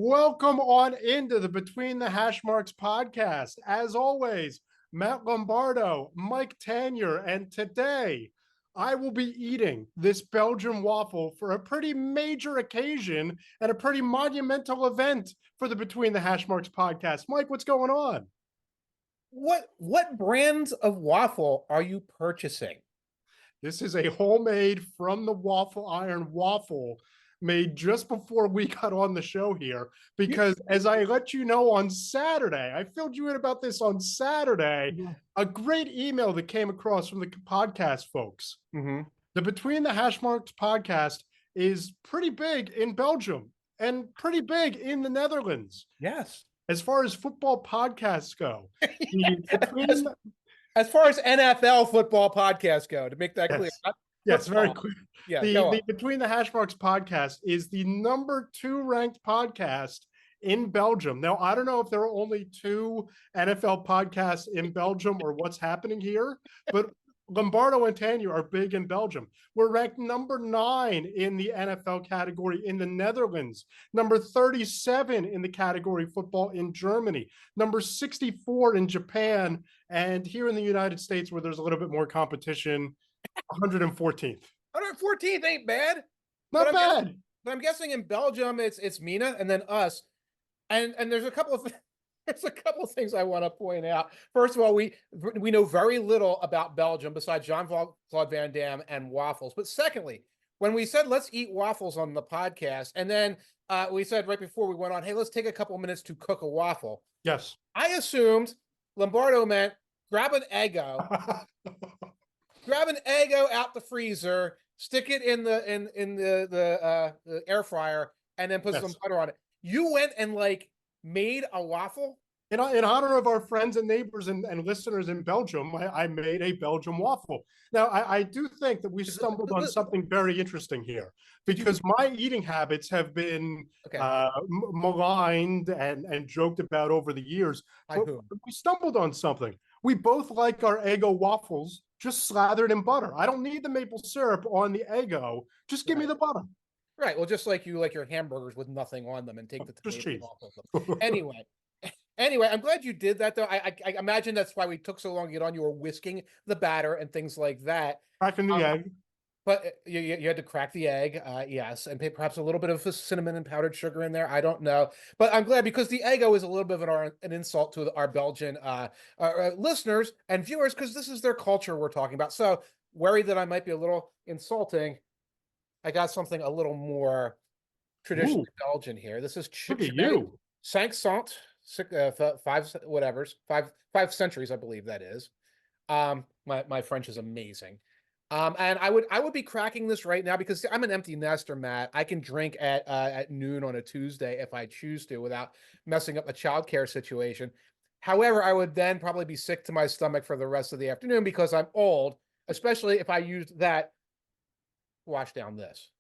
welcome on into the Between the Hash Marks podcast. As always, Matt Lombardo, Mike Tanier, and today I will be eating this Belgian waffle for a pretty major occasion and a pretty monumental event for the Between the Hash Marks podcast. Mike, what's going on? What brands of waffle are you purchasing? This is a homemade from the waffle iron waffle made just before we got on the show here. Because as I let you know on Saturday, I filled you in about this on Saturday, a great email that came across from the podcast folks. The Between the Hash Marks podcast is pretty big in Belgium and pretty big in the Netherlands. Yes. As far as football podcasts go, as far as NFL football podcasts go, to make that clear. Yes, very clear. Yeah, the Between the Hash Marks podcast is the number 2 ranked podcast in Belgium. Now, I don't know if there are only 2 NFL podcasts in Belgium or what's happening here, but Lombardo and Tanya are big in Belgium. We're ranked number 9 in the NFL category in the Netherlands, number 37 in the category football in Germany, number 64 in Japan, and here in the United States, where there's a little bit more competition, 114th. 114th ain't bad. Not bad. But I'm guessing in Belgium it's Mina and then us. And there's a couple of things I want to point out. First of all, we know very little about Belgium besides Jean-Claude Van Damme and waffles. But secondly, when we said let's eat waffles on the podcast, and then we said right before we went on, hey, let's take a couple minutes to cook a waffle. Yes. I assumed Lombardo meant grab an Eggo, grab an Eggo out the freezer, stick it in the air fryer, and then put some butter on it. You went and made a waffle? In honor of our friends and neighbors and listeners in Belgium, I made a Belgian waffle. Now, I do think that we stumbled on something very interesting here, because my eating habits have been maligned and joked about over the years. But we stumbled on something. We both like our Eggo waffles just slathered in butter. I don't need the maple syrup on the Eggo. Just give me the butter. Right. Well, just like you like your hamburgers with nothing on them and take the tomato off of them. Anyway, I'm glad you did that, though. I imagine that's why we took so long to get on. You were whisking the batter and things like that. Cracking the egg. But you had to crack the egg, yes, and perhaps a little bit of cinnamon and powdered sugar in there. I don't know. But I'm glad, because the Eggo is a little bit of an insult to our Belgian listeners and viewers, because this is their culture we're talking about. So, worried that I might be a little insulting, I got something a little more traditionally Belgian here. This is Cinq Cent, 5 centuries, I believe that is. My French is amazing. And I would be cracking this right now because I'm an empty nester, Matt. I can drink at noon on a Tuesday if I choose to without messing up a childcare situation. However, I would then probably be sick to my stomach for the rest of the afternoon because I'm old, especially if I used that wash down this.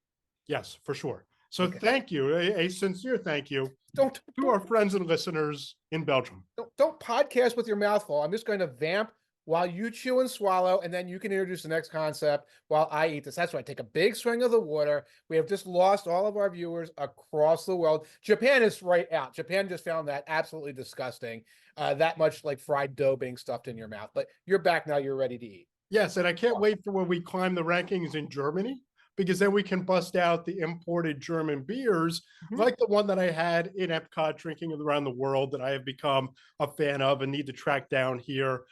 Yes, for sure. So thank you, a sincere thank you to our friends and listeners in Belgium. Don't podcast with your mouth full. I'm just going to vamp while you chew and swallow, and then you can introduce the next concept while I eat this. That's right. Take a big swing of the water. We have just lost all of our viewers across the world. Japan is right out. Japan just found that absolutely disgusting. That much like fried dough being stuffed in your mouth. But you're back now. You're ready to eat. Yes, and I can't wait for when we climb the rankings in Germany, because then we can bust out the imported German beers, like the one that I had in Epcot drinking around the world, that I have become a fan of and need to track down here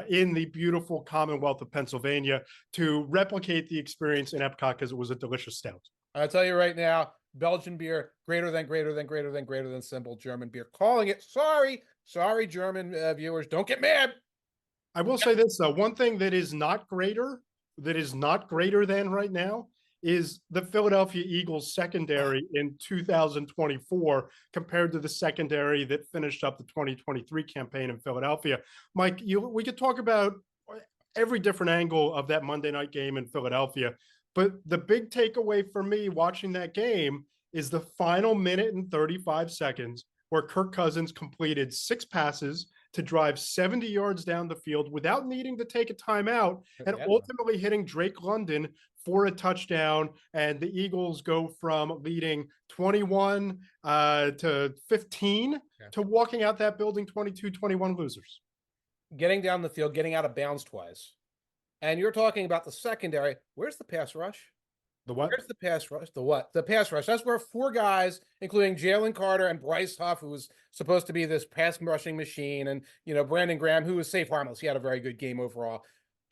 in the beautiful Commonwealth of Pennsylvania to replicate the experience in Epcot, because it was a delicious stout. I'll tell you right now, Belgian beer, greater than simple German beer. Calling it. Sorry, German viewers. Don't get mad. I will say this, though. One thing that is not greater than right now is the Philadelphia Eagles secondary in 2024 compared to the secondary that finished up the 2023 campaign in Philadelphia. Mike, we could talk about every different angle of that Monday night game in Philadelphia, but the big takeaway for me watching that game is the final minute and 35 seconds where Kirk Cousins completed 6 passes, to drive 70 yards down the field without needing to take a timeout and Yeah. ultimately hitting Drake London for a touchdown. And the Eagles go from leading 21 to 15 to walking out that building 22-21 losers. Getting down the field, getting out of bounds twice. And you're talking about the secondary. Where's the pass rush? The what? Where's the pass rush? The what? The pass rush. That's where 4 guys, including Jalen Carter and Bryce Huff, who was supposed to be this pass rushing machine, and Brandon Graham, who was safe harmless. He had a very good game overall,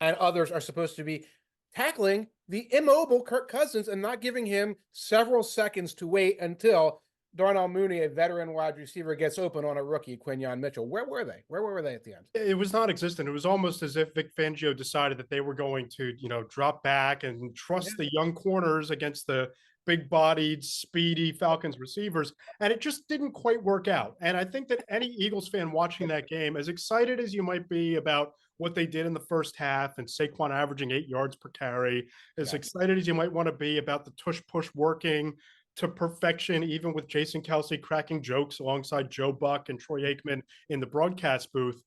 and others are supposed to be tackling the immobile Kirk Cousins and not giving him several seconds to wait until Darnell Mooney, a veteran wide receiver, gets open on a rookie, Quinyon Mitchell. Where were they? Where were they at the end? It was non-existent. It was almost as if Vic Fangio decided that they were going to, drop back and trust the young corners against the big-bodied, speedy Falcons receivers, and it just didn't quite work out. And I think that any Eagles fan watching that game, as excited as you might be about what they did in the first half and Saquon averaging 8 yards per carry, as excited as you might want to be about the tush-push working to perfection, even with Jason Kelce cracking jokes alongside Joe Buck and Troy Aikman in the broadcast booth.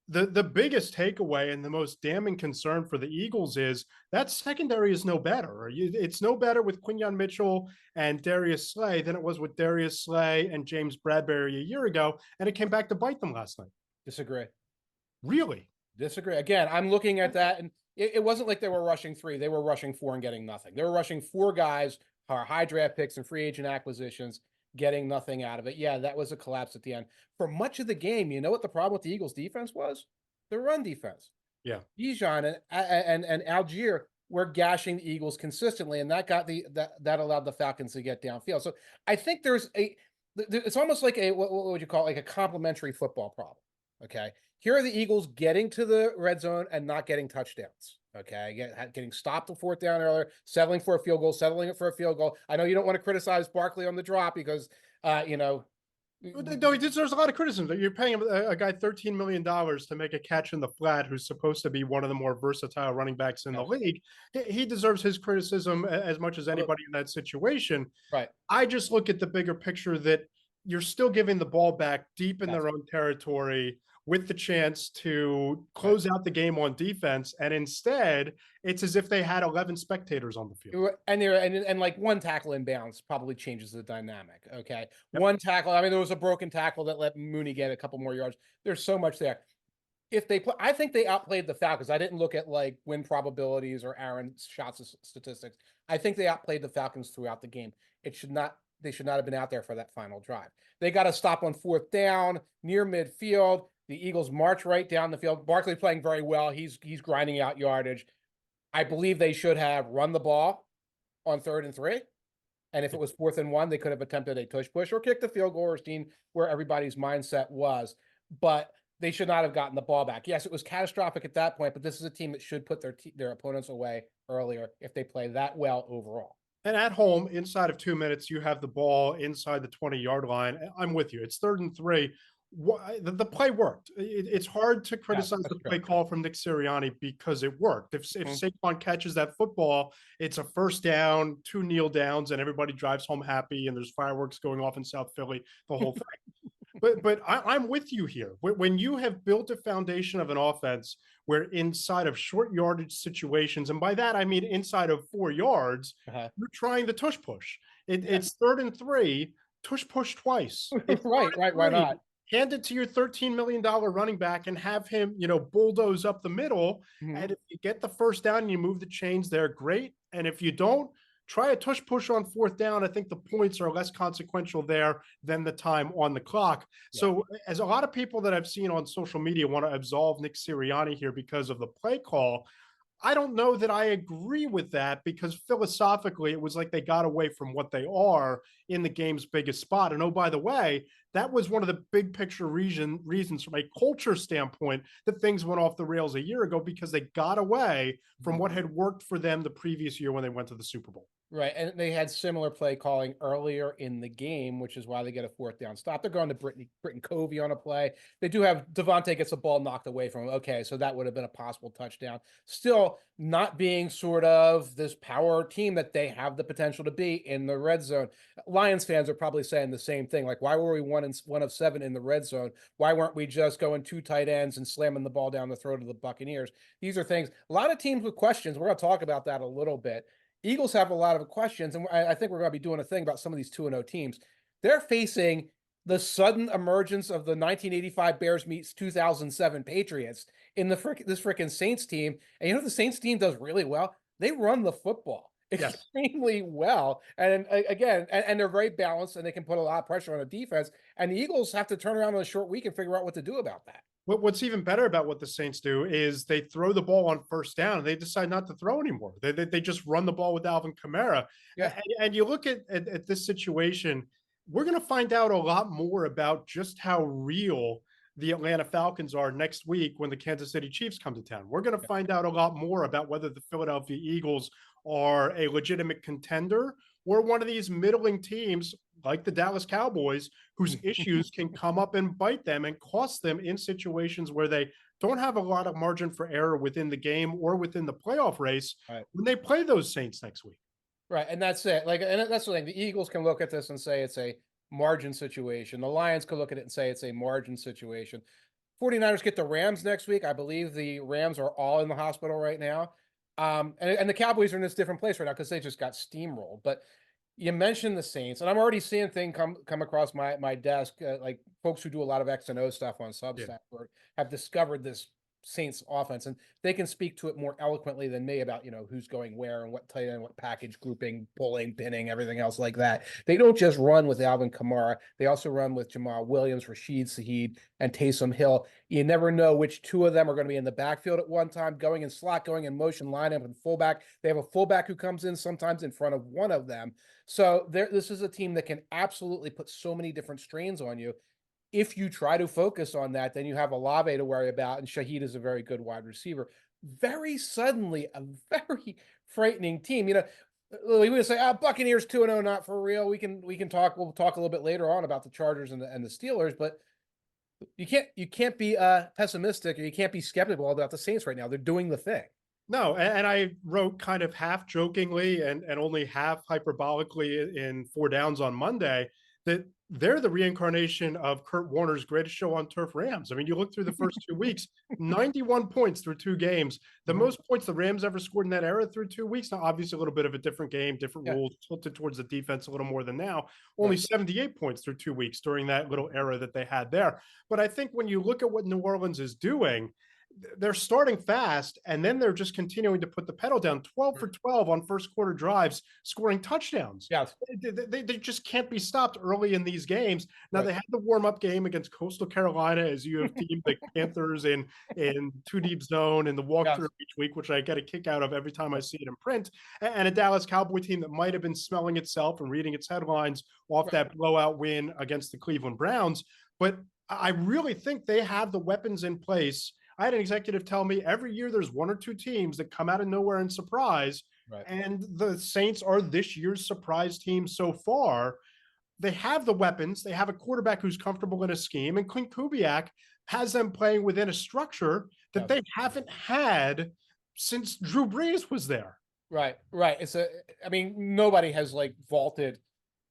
The biggest takeaway and the most damning concern for the Eagles is that secondary is no better. It's no better with Quinyon Mitchell and Darius Slay than it was with Darius Slay and James Bradbury a year ago, and it came back to bite them last night. Disagree. Really? Disagree. Again, I'm looking at that, and it wasn't like they were rushing 3. They were rushing 4 and getting nothing. They were rushing 4 guys, our high draft picks and free agent acquisitions, getting nothing out of it. Yeah, that was a collapse at the end. For much of the game, you know what the problem with the Eagles defense was? The run defense. Yeah. Bijan and Algier were gashing the Eagles consistently, and that got that allowed the Falcons to get downfield. So I think it's almost like what would you call it? Like a complementary football problem. Okay. Here are the Eagles getting to the red zone and not getting touchdowns. Okay, getting stopped on 4th down earlier, settling for a field goal, settling it for a field goal. I know you don't want to criticize Barkley on the drop because, No, he deserves a lot of criticism. You're paying a guy $13 million to make a catch in the flat who's supposed to be one of the more versatile running backs in the league. He deserves his criticism as much as anybody in that situation. Right. I just look at the bigger picture that you're still giving the ball back deep in their own territory with the chance to close out the game on defense. And instead, it's as if they had 11 spectators on the field. And like one tackle in bounds probably changes the dynamic. Okay. Yep. One tackle. I mean, there was a broken tackle that let Mooney get a couple more yards. There's so much there. If they I think they outplayed the Falcons. I didn't look at like win probabilities or Aaron shots statistics. I think they outplayed the Falcons throughout the game. They should not have been out there for that final drive. They got a stop on 4th down near midfield. The Eagles march right down the field. Barkley playing very well. He's grinding out yardage. I believe they should have run the ball on 3rd and 3. And if it was 4th and 1, they could have attempted a tush push or kicked the field goal or seen where everybody's mindset was. But they should not have gotten the ball back. Yes, it was catastrophic at that point, but this is a team that should put their opponents away earlier if they play that well overall. And at home, inside of 2 minutes, you have the ball inside the 20-yard line. I'm with you. It's 3rd and 3. The play worked. It's hard to criticize the play call from Nick Sirianni because it worked. If Saquon catches that football, it's a 1st down, 2 kneel downs, and everybody drives home happy, and there's fireworks going off in South Philly, the whole thing. But I'm with you here. When you have built a foundation of an offense where inside of short yardage situations, and by that I mean inside of 4 yards, you're trying the tush push. It's 3rd and 3, tush push twice. Right. Why not? Hand it to your $13 million running back and have him, bulldoze up the middle. Mm-hmm. And if you get the 1st down and you move the chains there, great. And if you don't, try a tush push on 4th down. I think the points are less consequential there than the time on the clock. Yeah. So as a lot of people that I've seen on social media want to absolve Nick Sirianni here because of the play call, I don't know that I agree with that because philosophically it was like they got away from what they are in the game's biggest spot. And oh, by the way, that was one of the big picture reasons from a culture standpoint that things went off the rails a year ago because they got away from what had worked for them the previous year when they went to the Super Bowl. Right, and they had similar play calling earlier in the game, which is why they get a fourth down stop. They're going to Britton Covey on a play. They do have Devontae gets a ball knocked away from him. Okay, so that would have been a possible touchdown. Still not being sort of this power team that they have the potential to be in the red zone. Lions fans are probably saying the same thing. Like, why were we one of seven in the red zone? Why weren't we just going two tight ends and slamming the ball down the throat of the Buccaneers? These are things, a lot of teams with questions. We're going to talk about that a little bit. Eagles have a lot of questions, and I think we're going to be doing a thing about some of these 2-0 teams. They're facing the sudden emergence of the 1985 Bears meets 2007 Patriots in this freaking Saints team. And you know what the Saints team does really well? They run the football extremely well. And again, and they're very balanced, and they can put a lot of pressure on the defense. And the Eagles have to turn around in a short week and figure out what to do about that. What's even better about what the Saints do is they throw the ball on first down and they decide not to throw anymore. They just run the ball with Alvin Kamara. Yeah. And you look at this situation, we're going to find out a lot more about just how real the Atlanta Falcons are next week when the Kansas City Chiefs come to town. We're going to find out a lot more about whether the Philadelphia Eagles are a legitimate contender or one of these middling teams like the Dallas Cowboys, whose issues can come up and bite them and cost them in situations where they don't have a lot of margin for error within the game or within the playoff race when they play those Saints next week. Right, and that's it. Like, and that's the thing. The Eagles can look at this and say it's a margin situation. The Lions could look at it and say it's a margin situation. 49ers get the Rams next week. I believe the Rams are all in the hospital right now. And the Cowboys are in this different place right now because they just got steamrolled. But you mentioned the Saints, and I'm already seeing things come across my desk, like folks who do a lot of X and O stuff on Substack have discovered this Saints offense, and they can speak to it more eloquently than me about, who's going where and what tight end, what package grouping, pulling, pinning, everything else like that. They don't just run with Alvin Kamara. They also run with Jamal Williams, Rashid Shaheed, and Taysom Hill. You never know which two of them are going to be in the backfield at one time, going in slot, going in motion lineup, and fullback. They have a fullback who comes in sometimes in front of one of them. So this is a team that can absolutely put so many different strains on you. If you try to focus on that, then you have Olave to worry about, and Shaheed is a very good wide receiver. Very suddenly, a very frightening team. We would say, Buccaneers 2-0, not for real. We'll talk a little bit later on about the Chargers and the Steelers, but you can't be pessimistic, or you can't be skeptical about the Saints right now. They're doing the thing. No, and I wrote kind of half jokingly and only half hyperbolically in Four Downs on Monday that they're the reincarnation of Kurt Warner's Greatest Show on Turf Rams. I mean, you look through the first 2 weeks, 91 points through 2 games, the most points the Rams ever scored in that era through 2 weeks. Now, obviously, a little bit of a different game, different rules, tilted towards the defense a little more than now. Only 78 points through 2 weeks during that little era that they had there. But I think when you look at what New Orleans is doing, they're starting fast, and then they're just continuing to put the pedal down. 12 for 12 on first quarter drives, scoring touchdowns. Yes. They just can't be stopped early in these games. Now, they had the warm-up game against Coastal Carolina as you have teams like Panthers in two deep zone and the walkthrough each week, which I get a kick out of every time I see it in print, and a Dallas Cowboy team that might have been smelling itself and reading its headlines off that blowout win against the Cleveland Browns. But I really think they have the weapons in place. I had an executive tell me every year there's 1 or 2 teams that come out of nowhere and surprise. And the Saints are this year's surprise team so far. They have the weapons. They have a quarterback who's comfortable in a scheme, and Clint Kubiak has them playing within a structure that they haven't had since Drew Brees was there. Right. Nobody has vaulted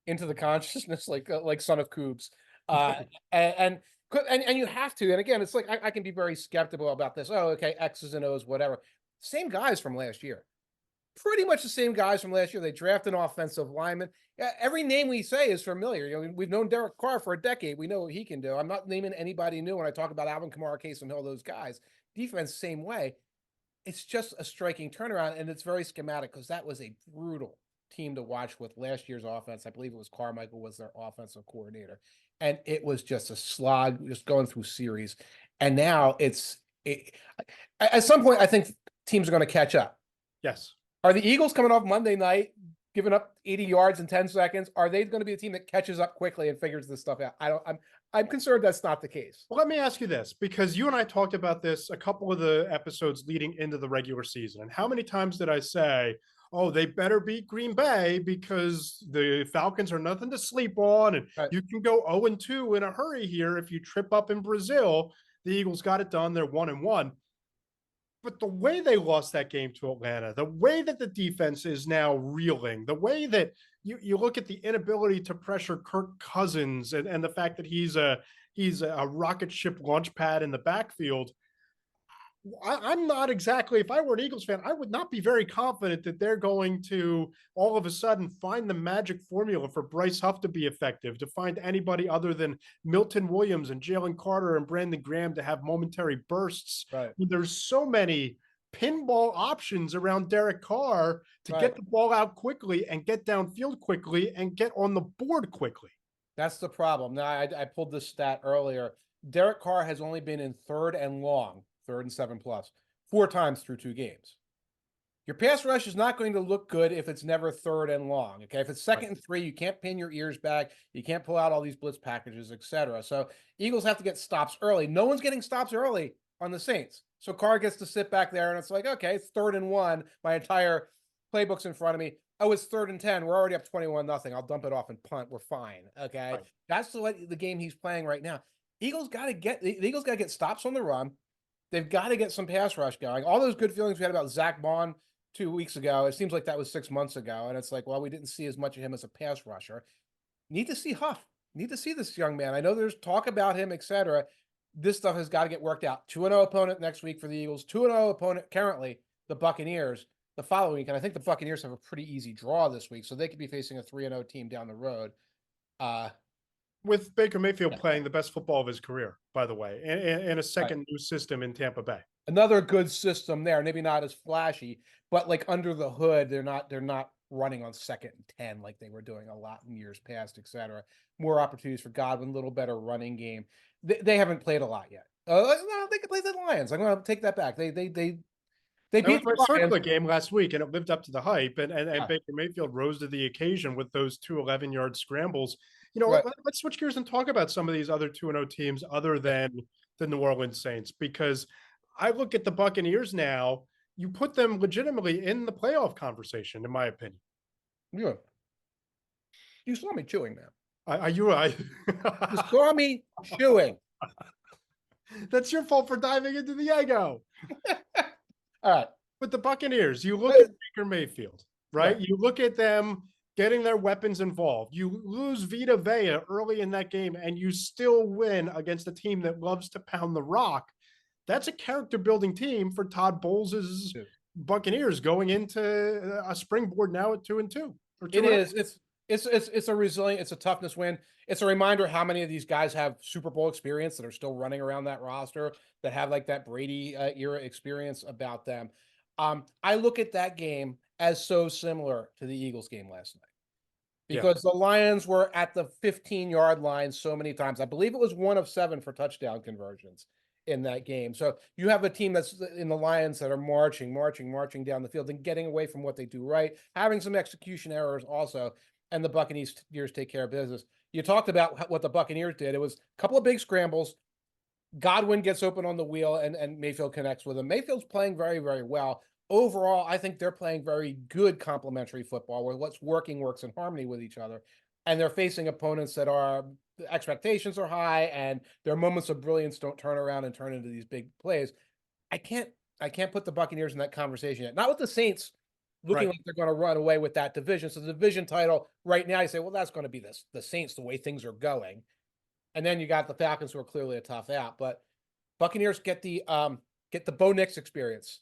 into the consciousness like Son of Coobs. And you have to. And again, it's like I can be very skeptical about this. Oh, okay, X's and O's, whatever. Same guys from last year. Pretty much the same guys from last year. They draft an offensive lineman. Every name we say is familiar. We've known Derek Carr for a decade. We know what he can do. I'm not naming anybody new when I talk about Alvin Kamara, Taysom Hill, those guys. Defense, same way. It's just a striking turnaround, and it's very schematic because that was a brutal team to watch with last year's offense. I believe it was Carmichael was their offensive coordinator. And it was just a slog, just going through series. And now at some point, I think teams are going to catch up. Yes. Are the Eagles coming off Monday night, giving up 80 yards in 10 seconds? Are they going to be a team that catches up quickly and figures this stuff out? I'm concerned that's not the case. Well, let me ask you this, because you and I talked about this a couple of the episodes leading into the regular season. And how many times did I say, oh, they better beat Green Bay because the Falcons are nothing to sleep on. And Right. you can go 0-2 in a hurry here if you trip up in Brazil. The Eagles got it done. They're 1-1. But the way they lost that game to Atlanta, the way that the defense is now reeling, the way that you look at the inability to pressure Kirk Cousins and the fact that he's a rocket ship launch pad in the backfield, I'm not exactly, if I were an Eagles fan, I would not be very confident that they're going to all of a sudden find the magic formula for Bryce Huff to be effective, to find anybody other than Milton Williams and Jalen Carter and Brandon Graham to have momentary bursts. Right. I mean, there's so many pinball options around Derek Carr to get the ball out quickly and get downfield quickly and get on the board quickly. That's the problem. Now, I pulled this stat earlier. Derek Carr has only been in 3rd and long, 3rd and 7+, 4 times through 2 games. Your pass rush is not going to look good if it's never 3rd and long. Okay, if it's 2nd and 3, you can't pin your ears back. You can't pull out all these blitz packages, etc. So Eagles have to get stops early. No one's getting stops early on the Saints. So Carr gets to sit back there, and it's like, okay, it's 3rd and 1. My entire playbook's in front of me. Oh, it's 3rd and 10. We're already up 21-0. I'll dump it off and punt. We're fine. Okay, Right. That's the game he's playing right now. The Eagles got to get stops on the run. They've got to get some pass rush going. All those good feelings we had about Zach Bond 2 weeks ago, it seems like that was 6 months ago. And it's like, well, we didn't see as much of him as a pass rusher. Need to see Huff. Need to see this young man. I know there's talk about him, etc. This stuff has got to get worked out. 2-0 opponent next week for the Eagles. 2-0 opponent currently, the Buccaneers, the following week. And I think the Buccaneers have a pretty easy draw this week, so they could be facing a 3-0 team down the road. With Baker Mayfield playing the best football of his career, by the way, in a second new system in Tampa Bay. Another good system there. Maybe not as flashy, but like under the hood, they're not running on 2nd and 10 like they were doing a lot in years past, etc. More opportunities for Godwin, little better running game. They haven't played a lot yet. No, they could play the Lions. I'm going to take that back. They beat the the circular Lions. game last week, and it lived up to the hype. And Yeah. Baker Mayfield rose to the occasion with those 2 11-yard scrambles. You know, Right. let's switch gears and talk about some of these other 2-0 teams other than the New Orleans Saints, because I look at the Buccaneers now. You put them legitimately in the playoff conversation, in my opinion. Yeah. You saw me chewing, man. Are you right? You saw me chewing. That's your fault for diving into the ego. All right. But the Buccaneers, you look at Baker Mayfield, right? You look at them getting their weapons involved. You lose Vita Vea early in that game, and you still win against a team that loves to pound the rock. That's a character-building team for Todd Bowles' Buccaneers going into a springboard now at 2-2. It is. It's a resilient, it's a toughness win. It's a reminder how many of these guys have Super Bowl experience that are still running around that roster, that have like that Brady era experience about them. I look at that game as so similar to the Eagles game last night, because the Lions were at the 15-yard line so many times. I believe it was 1 of 7 for touchdown conversions in that game. So you have a team that's in the Lions that are marching down the field and getting away from what they do right, having some execution errors also, and the Buccaneers take care of business. You talked about what the Buccaneers did. It was a couple of big scrambles. Godwin gets open on the wheel, and Mayfield connects with him. Mayfield's playing very, very well. Overall, I think they're playing very good complementary football where what's working works in harmony with each other. And they're facing opponents that the expectations are high, and their moments of brilliance don't turn around and turn into these big plays. I can't put the Buccaneers in that conversation yet. Not with the Saints looking like they're going to run away with that division. So the division title right now, you say, well, that's going to be the Saints, the way things are going. And then you got the Falcons, who are clearly a tough out. But Buccaneers get the Bo Nix experience.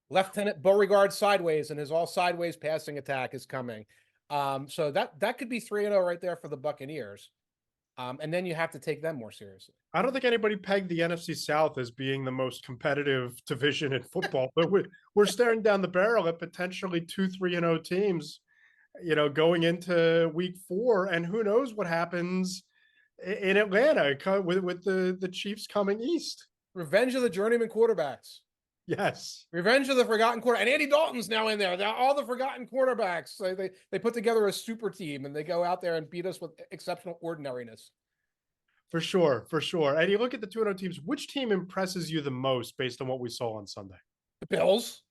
Lieutenant Beauregard sideways, and his all sideways passing attack is coming. So that could be 3-0 right there for the Buccaneers. And then you have to take them more seriously. I don't think anybody pegged the NFC South as being the most competitive division in football, but we're staring down the barrel at potentially 2 3-0 teams, going into week 4, and who knows what happens in Atlanta with the Chiefs coming east. Revenge of the journeyman quarterbacks. Yes. Revenge of the forgotten quarter. And Andy Dalton's now in there. They're all the forgotten quarterbacks. They put together a super team, and they go out there and beat us with exceptional ordinariness. For sure. And you look at the 2-0 teams, which team impresses you the most based on what we saw on Sunday? The Bills.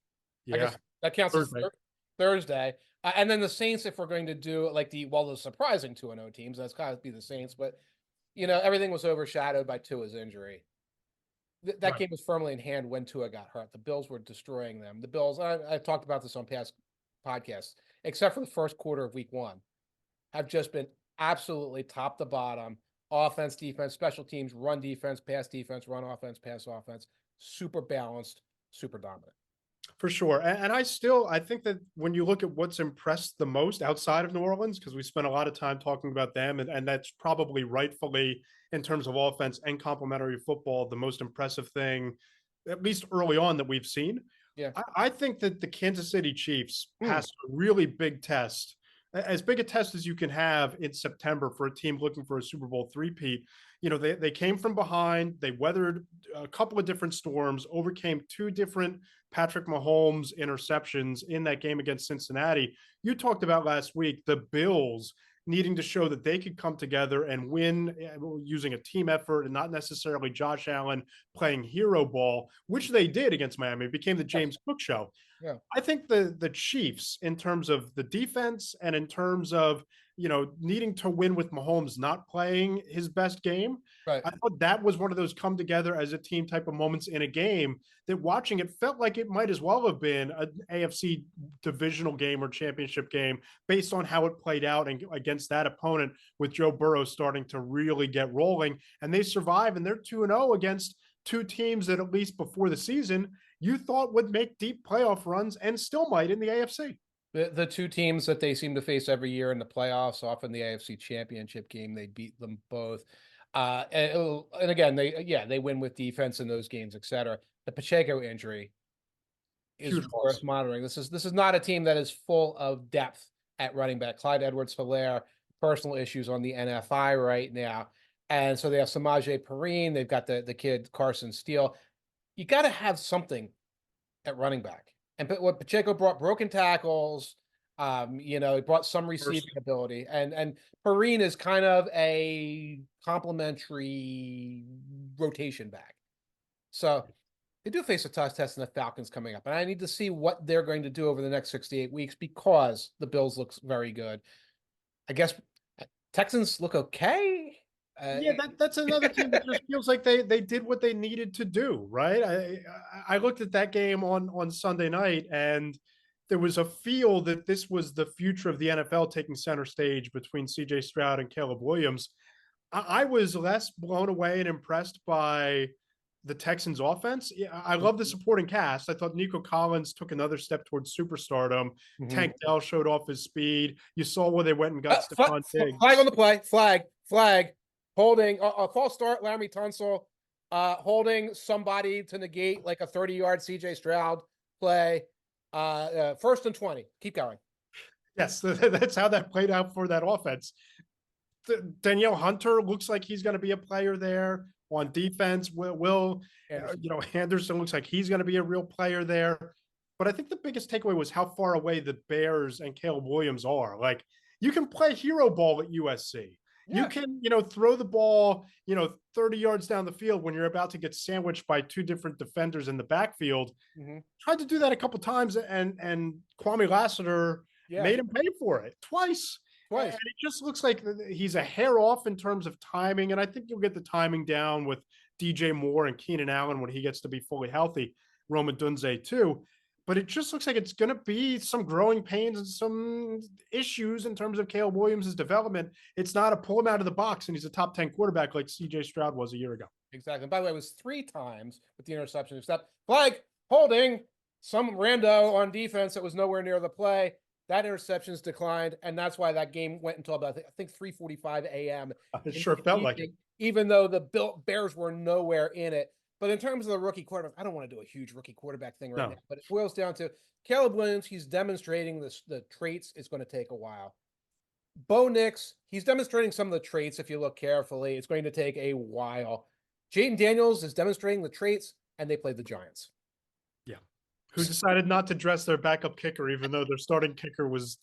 Yeah. I guess that counts as third. Thursday. And then the Saints, if we're going to do like the surprising 2-0 teams, that's got to be the Saints. But, everything was overshadowed by Tua's injury. That Right. game was firmly in hand when Tua got hurt. The Bills were destroying them. The Bills, I talked about this on past podcasts, except for the first quarter of week 1, have just been absolutely top to bottom. Offense, defense, special teams, run defense, run offense, pass offense. Super balanced, super dominant. For sure. And I think that when you look at what's impressed the most outside of New Orleans, because we spent a lot of time talking about them, and that's probably rightfully, in terms of offense and complementary football, the most impressive thing, at least early on, that we've seen. Yeah. I think that the Kansas City Chiefs Mm. passed a really big test, as big a test as you can have in September for a team looking for a Super Bowl three-peat. They came from behind, they weathered a couple of different storms, overcame two different Patrick Mahomes interceptions in that game against Cincinnati. You talked about last week the Bills needing to show that they could come together and win using a team effort and not necessarily Josh Allen playing hero ball, which they did against Miami. It became the James Cook show. Yeah. I think the Chiefs, in terms of the defense and in terms of needing to win with Mahomes not playing his best game, Right. I thought that was one of those come together as a team type of moments in a game that watching it felt like it might as well have been an AFC divisional game or championship game based on how it played out and against that opponent with Joe Burrow starting to really get rolling. And they survive, and they're 2-0 against two teams that, at least before the season, you thought would make deep playoff runs and still might in the AFC. The two teams that they seem to face every year in the playoffs, often the AFC Championship game, they beat them both. And again, they win with defense in those games, etc. The Pacheco injury is Huge worth loss. monitoring. This is not a team that is full of depth at running back. Clyde Edwards-Helaire, personal issues on the NFI right now. And so they have Samaje Perine. They've got the kid Carson Steele. You got to have something at running back. And what Pacheco brought, broken tackles, he brought some receiving ability. And Perine is kind of a complementary rotation back. So they do face a tough test in the Falcons coming up. And I need to see what they're going to do over the next 68 weeks because the Bills looks very good. I guess Texans look okay. Yeah, that's another team that just feels like they did what they needed to do, right? I looked at that game on Sunday night, and there was a feel that this was the future of the NFL taking center stage between CJ Stroud and Caleb Williams. I was less blown away and impressed by the Texans offense. Yeah, I love the supporting cast. I thought Nico Collins took another step towards superstardom. Tank Dell showed off his speed. You saw where they went and got Stephon Diggs. Flag on the play. Flag. Holding a false start, Laremy Tunsil, holding somebody to negate like a 30-yard CJ Stroud play. 1st and 20. Keep going. Yes, that's how that played out for that offense. Danielle Hunter looks like he's going to be a player there on defense. Anderson looks like he's going to be a real player there. But I think the biggest takeaway was how far away the Bears and Caleb Williams are. Like, you can play hero ball at USC. Yeah. You can, throw the ball, 30 yards down the field when you're about to get sandwiched by two different defenders in the backfield. Tried to do that a couple times, and Kwame Lassiter made him pay for it twice. And it just looks like he's a hair off in terms of timing, and I think you'll get the timing down with DJ Moore and Keenan Allen when he gets to be fully healthy. Rome Odunze too. But it just looks like it's going to be some growing pains and some issues in terms of Caleb Williams' development. It's not a pull him out of the box and he's a top 10 quarterback like CJ Stroud was a year ago. Exactly. And by the way, it was 3 times with the interception. Except flag, holding, some rando on defense that was nowhere near the play. That interception's declined, and that's why that game went until about, I think 3:45 a.m. It sure felt like it. Even though the Bears were nowhere in it. But in terms of the rookie quarterback, I don't want to do a huge rookie quarterback thing right now, but it boils down to Caleb Williams. He's demonstrating the traits. It's going to take a while. Bo Nix, he's demonstrating some of the traits. If you look carefully, it's going to take a while. Jaden Daniels is demonstrating the traits, and they played the Giants. Yeah. Who decided not to dress their backup kicker, even though their starting kicker was,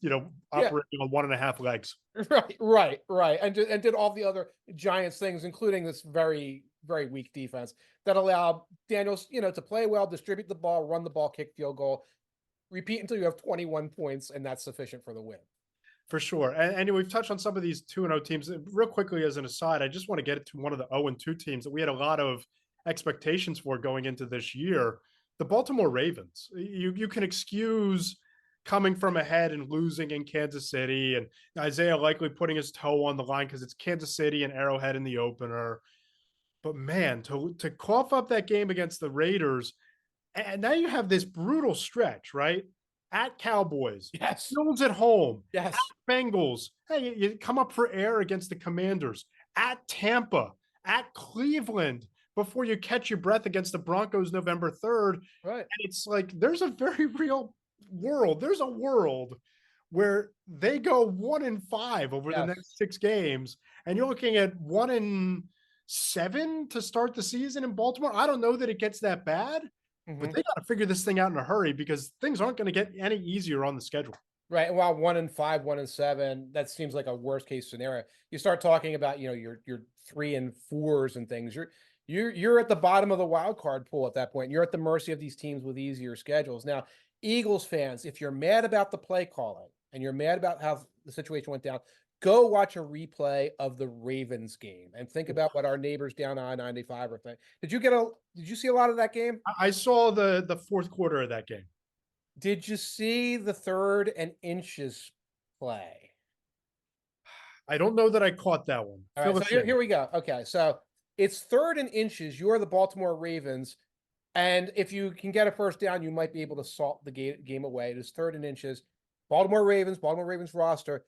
operating on 1.5 legs. Right. And did all the other Giants things, including this very, very weak defense that allowed Daniels, to play well, distribute the ball, run the ball, kick field goal. Repeat until you have 21 points, and that's sufficient for the win. For sure. And we've touched on some of these 2-0 teams. Real quickly, as an aside, I just want to get it to one of the 0-2 teams that we had a lot of expectations for going into this year. The Baltimore Ravens. You can excuse coming from ahead and losing in Kansas City, and Isaiah likely putting his toe on the line because it's Kansas City and Arrowhead in the opener. But man, to cough up that game against the Raiders, and now you have this brutal stretch, right? At Cowboys, Yes. Bills at home, Yes. at Bengals. Hey, you come up for air against the Commanders, at Tampa, at Cleveland, before you catch your breath against the Broncos November 3rd. Right. And it's like there's a very real world. There's a world where they go 1-5 over the next 6 games, and you're looking at 1-7 to start the season in Baltimore. I don't know that it gets that bad. But they got to figure this thing out in a hurry because things aren't going to get any easier on the schedule. Right. And while 1-5, 1-7, that seems like a worst case scenario. You start talking about, your 3-4s and things. You're at the bottom of the wild card pool at that point. You're at the mercy of these teams with easier schedules. Now, Eagles fans, if you're mad about the play calling and you're mad about how the situation went down, go watch a replay of the Ravens game and think about what our neighbors down I-95 are thinking. Did you see a lot of that game? I saw the fourth quarter of that game. Did you see the 3rd and inches play? I don't know that I caught that one. All right, so here we go. Okay, so it's 3rd and inches. You're the Baltimore Ravens, and if you can get a first down, you might be able to salt the game away. It is 3rd and inches. Baltimore Ravens roster.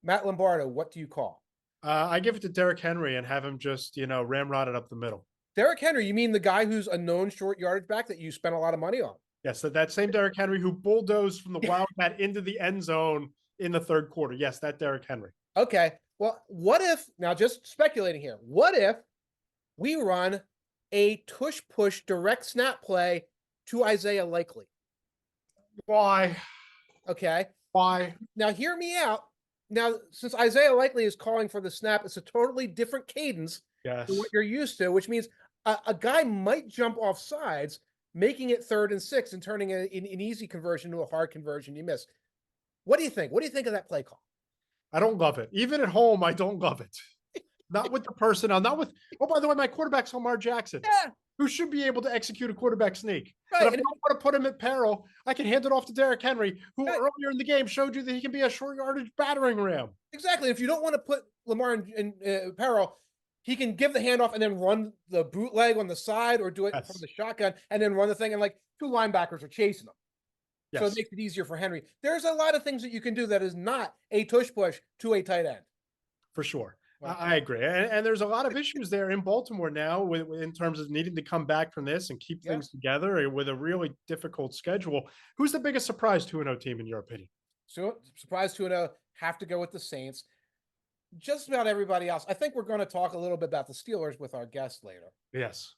Matt Lombardo, what do you call? I give it to Derrick Henry and have him just, ramrod it up the middle. Derrick Henry, you mean the guy who's a known short yardage back that you spent a lot of money on? Yes, that same Derrick Henry who bulldozed from the Wildcat into the end zone in the 3rd quarter. Yes, that Derrick Henry. Okay, well, what if, now just speculating here, what if we run a tush-push direct snap play to Isaiah Likely? Why? Okay. Why? Now, hear me out. Now, since Isaiah Likely is calling for the snap, it's a totally different cadence Yes. to what you're used to, which means a guy might jump off sides, making it 3rd and 6 and turning an easy conversion to a hard conversion you miss. What do you think? What do you think of that play call? I don't love it. Even at home, I don't love it. Not with the personnel, not with, oh, by the way, my quarterback's Lamar Jackson. Yeah. Who should be able to execute a quarterback sneak. Right. But if I don't want to put him at peril, I can hand it off to Derrick Henry, who Right. earlier in the game showed you that he can be a short yardage battering ram. Exactly. If you don't want to put Lamar in peril, he can give the handoff and then run the bootleg on the side or do it from the shotgun and then run the thing. And like 2 linebackers are chasing him. Yes. So it makes it easier for Henry. There's a lot of things that you can do that is not a tush push to a tight end. For sure. I agree. And there's a lot of issues there in Baltimore now in terms of needing to come back from this and keep things together with a really difficult schedule. Who's the biggest surprise 2-0 team in your opinion? So surprise 2-0, have to go with the Saints. Just about everybody else. I think we're going to talk a little bit about the Steelers with our guest later. Yes.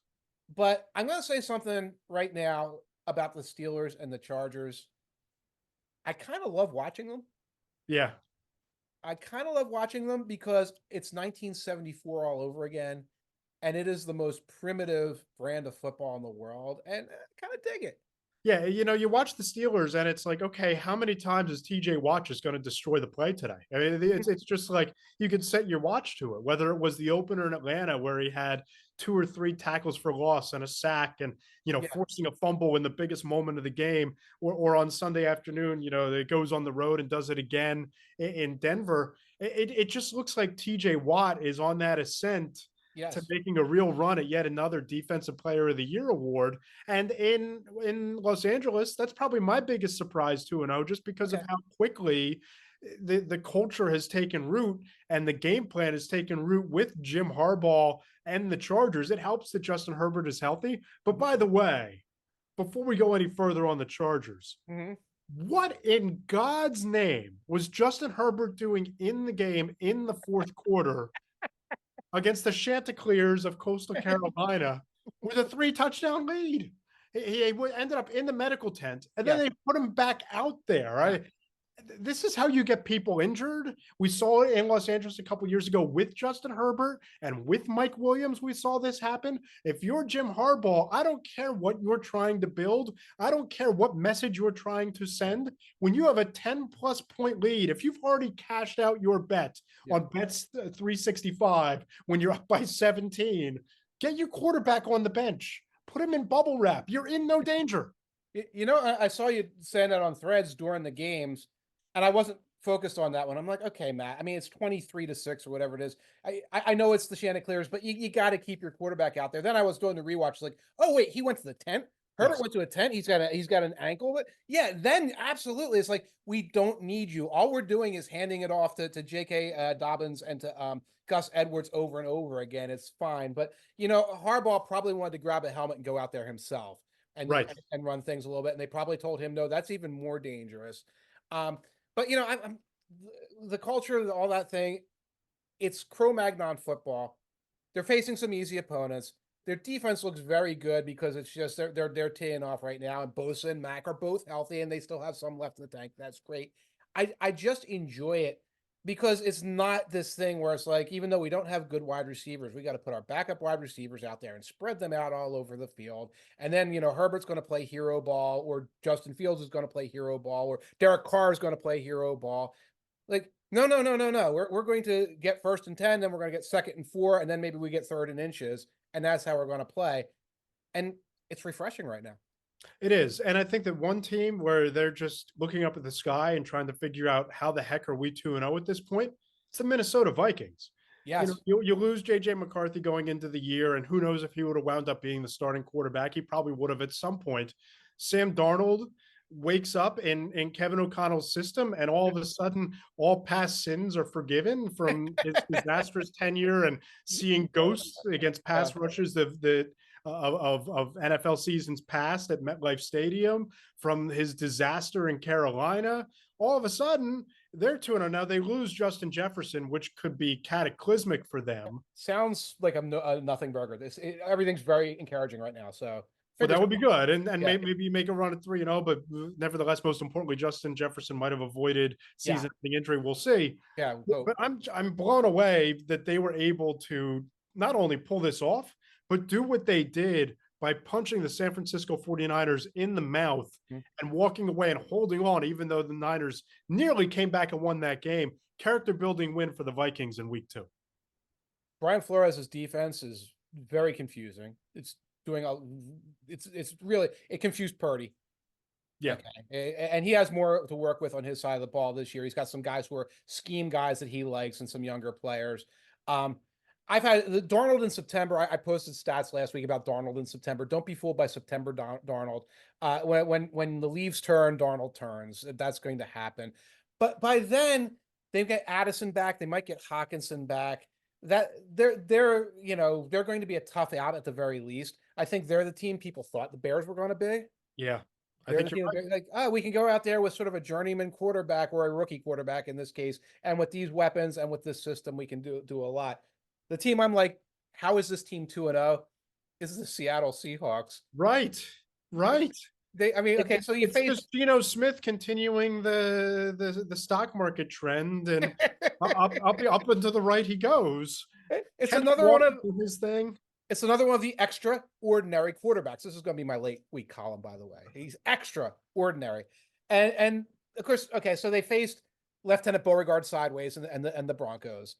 But I'm going to say something right now about the Steelers and the Chargers. I kind of love watching them. Yeah. I kind of love watching them because it's 1974 all over again, and it is the most primitive brand of football in the world, and I kind of dig it. Yeah, you watch the Steelers, and it's like, okay, how many times is TJ Watt just going to destroy the play today? I mean, it's just like you could set your watch to it, whether it was the opener in Atlanta where he had 2 or 3 tackles for loss and a sack and, forcing a fumble in the biggest moment of the game, or on Sunday afternoon, it goes on the road and does it again in Denver. It just looks like TJ Watt is on that ascent to making a real run at yet another Defensive Player of the Year award. And in Los Angeles, that's probably my biggest surprise 2-0, just because of how quickly the culture has taken root and the game plan has taken root with Jim Harbaugh and the Chargers. It helps that Justin Herbert is healthy. But by the way, before we go any further on the Chargers, what in God's name was Justin Herbert doing in the game in the fourth quarter against the Chanticleers of Coastal Carolina with a 3-touchdown lead? He ended up in the medical tent, and then they put him back out there. This is how you get people injured. We saw it in Los Angeles a couple years ago with Justin Herbert and with Mike Williams. We saw this happen. If you're Jim Harbaugh, I don't care what you're trying to build. I don't care what message you're trying to send. When you have a 10+ point lead, if you've already cashed out your bet on bets 365 when you're up by 17, get your quarterback on the bench. Put him in bubble wrap. You're in no danger. You know, I saw you saying that on Threads during the games, and I wasn't focused on that one. I'm like, okay, Matt. I mean, it's 23-6 or whatever it is. I know it's the Chanticleers, but you got to keep your quarterback out there. Then I was doing the rewatch, like, oh wait, he went to the tent. Herbert Yes. went to a tent. He's got an ankle. But yeah, then absolutely, it's like we don't need you. All we're doing is handing it off to J.K. Dobbins and to Gus Edwards over and over again. It's fine, but you know, Harbaugh probably wanted to grab a helmet and go out there himself Right. and run things a little bit. And they probably told him, no, that's even more dangerous. But you know, I'm the culture of all that thing. It's Cro-Magnon football. They're facing some easy opponents. Their defense looks very good because it's just they're teeing off right now. And Bosa and Mac are both healthy, and they still have some left in the tank. That's great. I just enjoy it because it's not this thing where it's like, even though we don't have good wide receivers, we got to put our backup wide receivers out there and spread them out all over the field. And then, you know, Herbert's going to play hero ball, or Justin Fields is going to play hero ball, or Derek Carr is going to play hero ball. Like, no, no, no, no, no. We're going to get 1st and 10, then we're going to get 2nd and 4, and then maybe we get 3rd and inches, and that's how we're going to play. And it's refreshing right now. It is. And I think that one team where they're just looking up at the sky and trying to figure out how the heck are we 2-0 at this point, it's the Minnesota Vikings. You know, Yes. you lose JJ McCarthy going into the year, and who knows if he would have wound up being the starting quarterback. He probably would have at some point. Sam Darnold wakes up in Kevin O'Connell's system, and all of a sudden, all past sins are forgiven from his disastrous tenure and seeing ghosts against pass rushers of NFL seasons past at MetLife Stadium, from his disaster in Carolina. All of a sudden, they're 2-0 now. They lose Justin Jefferson, which could be cataclysmic for them. Sounds like a nothing burger. Everything's very encouraging right now. So Well, that would be good, and yeah. maybe you make a run at 3-0. But nevertheless, most importantly, Justin Jefferson might have avoided season-ending injury. We'll see. Yeah, But I'm blown away that they were able to not only pull this off, but do what they did by punching the San Francisco 49ers in the mouth and walking away and holding on, even though the Niners nearly came back and won that game. Character building win for the Vikings in week 2. Brian Flores' defense is very confusing. It's doing it's really, it confused Purdy. Yeah. Okay. And he has more to work with on his side of the ball this year. He's got some guys who are scheme guys that he likes and some younger players. I've had the Darnold in September. I posted stats last week about Darnold in September. Don't be fooled by September Darnold. When the leaves turn, Darnold turns. That's going to happen. But by then, they've got Addison back. They might get Hawkinson back. That they're you know, they're going to be a tough out at the very least. I think they're the team people thought the Bears were going to be. Yeah. I They're think you're right. like, oh, we can go out there with sort of a journeyman quarterback or a rookie quarterback in this case, and with these weapons and with this system, we can do a lot. The team, I'm like, how is this team 2-0? Is the Seattle Seahawks? Right. Right. I mean, okay, so you It's face just Geno Smith continuing the stock market trend, and up and to the right he goes. it's Kenny another one of his thing. It's another one of the extraordinary quarterbacks. This is going to be my late week column, by the way. He's extraordinary, and of course, okay. So they faced Lieutenant Beauregard sideways and the Broncos.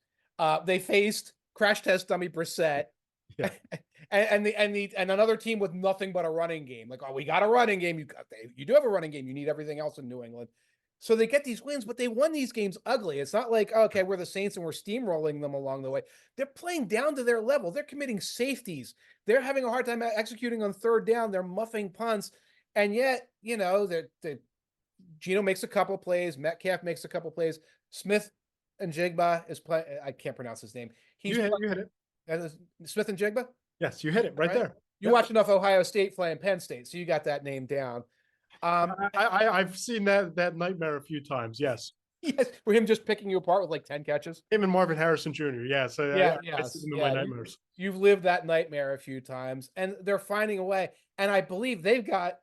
They faced crash test dummy Brissett, Yeah. and another team with nothing but a running game. Like, oh, we got a running game. You do have a running game. You need everything else in New England. So they get these wins, but they won these games ugly. It's not like, okay, we're the Saints and we're steamrolling them along the way. They're playing down to their level. They're committing safeties. They're having a hard time executing on 3rd down. They're muffing punts. And yet, you know, Geno makes a couple of plays. Metcalf makes a couple of plays. Smith and Jigba is playing. I can't pronounce his name. You hit it. Smith and Jigba? Yes, you hit it right there. You watch enough Ohio State playing Penn State, so you got that name down. I've seen that nightmare a few times. Yes. Yes, for him just picking you apart with like 10 catches. Him and Marvin Harrison Jr. Yeah. So I see them in my nightmares. You've lived that nightmare a few times, and they're finding a way. And I believe they've got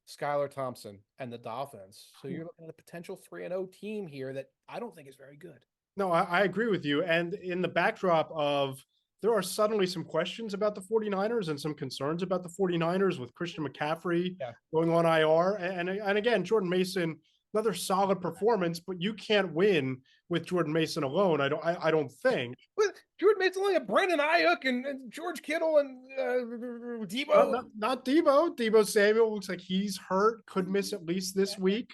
Skylar Thompson and the Dolphins. So you're looking at a potential 3-0 team here that I don't think is very good. No, I agree with you. And in the backdrop of there are suddenly some questions about the 49ers and some concerns about the 49ers with Christian McCaffrey Yeah. going on IR. And again, Jordan Mason, another solid performance, but you can't win with Jordan Mason alone. I don't think. With Jordan Mason, only have Brandon Ayuk and George Kittle and Debo. Not Debo. Debo Samuel looks like he's hurt, could miss at least this week.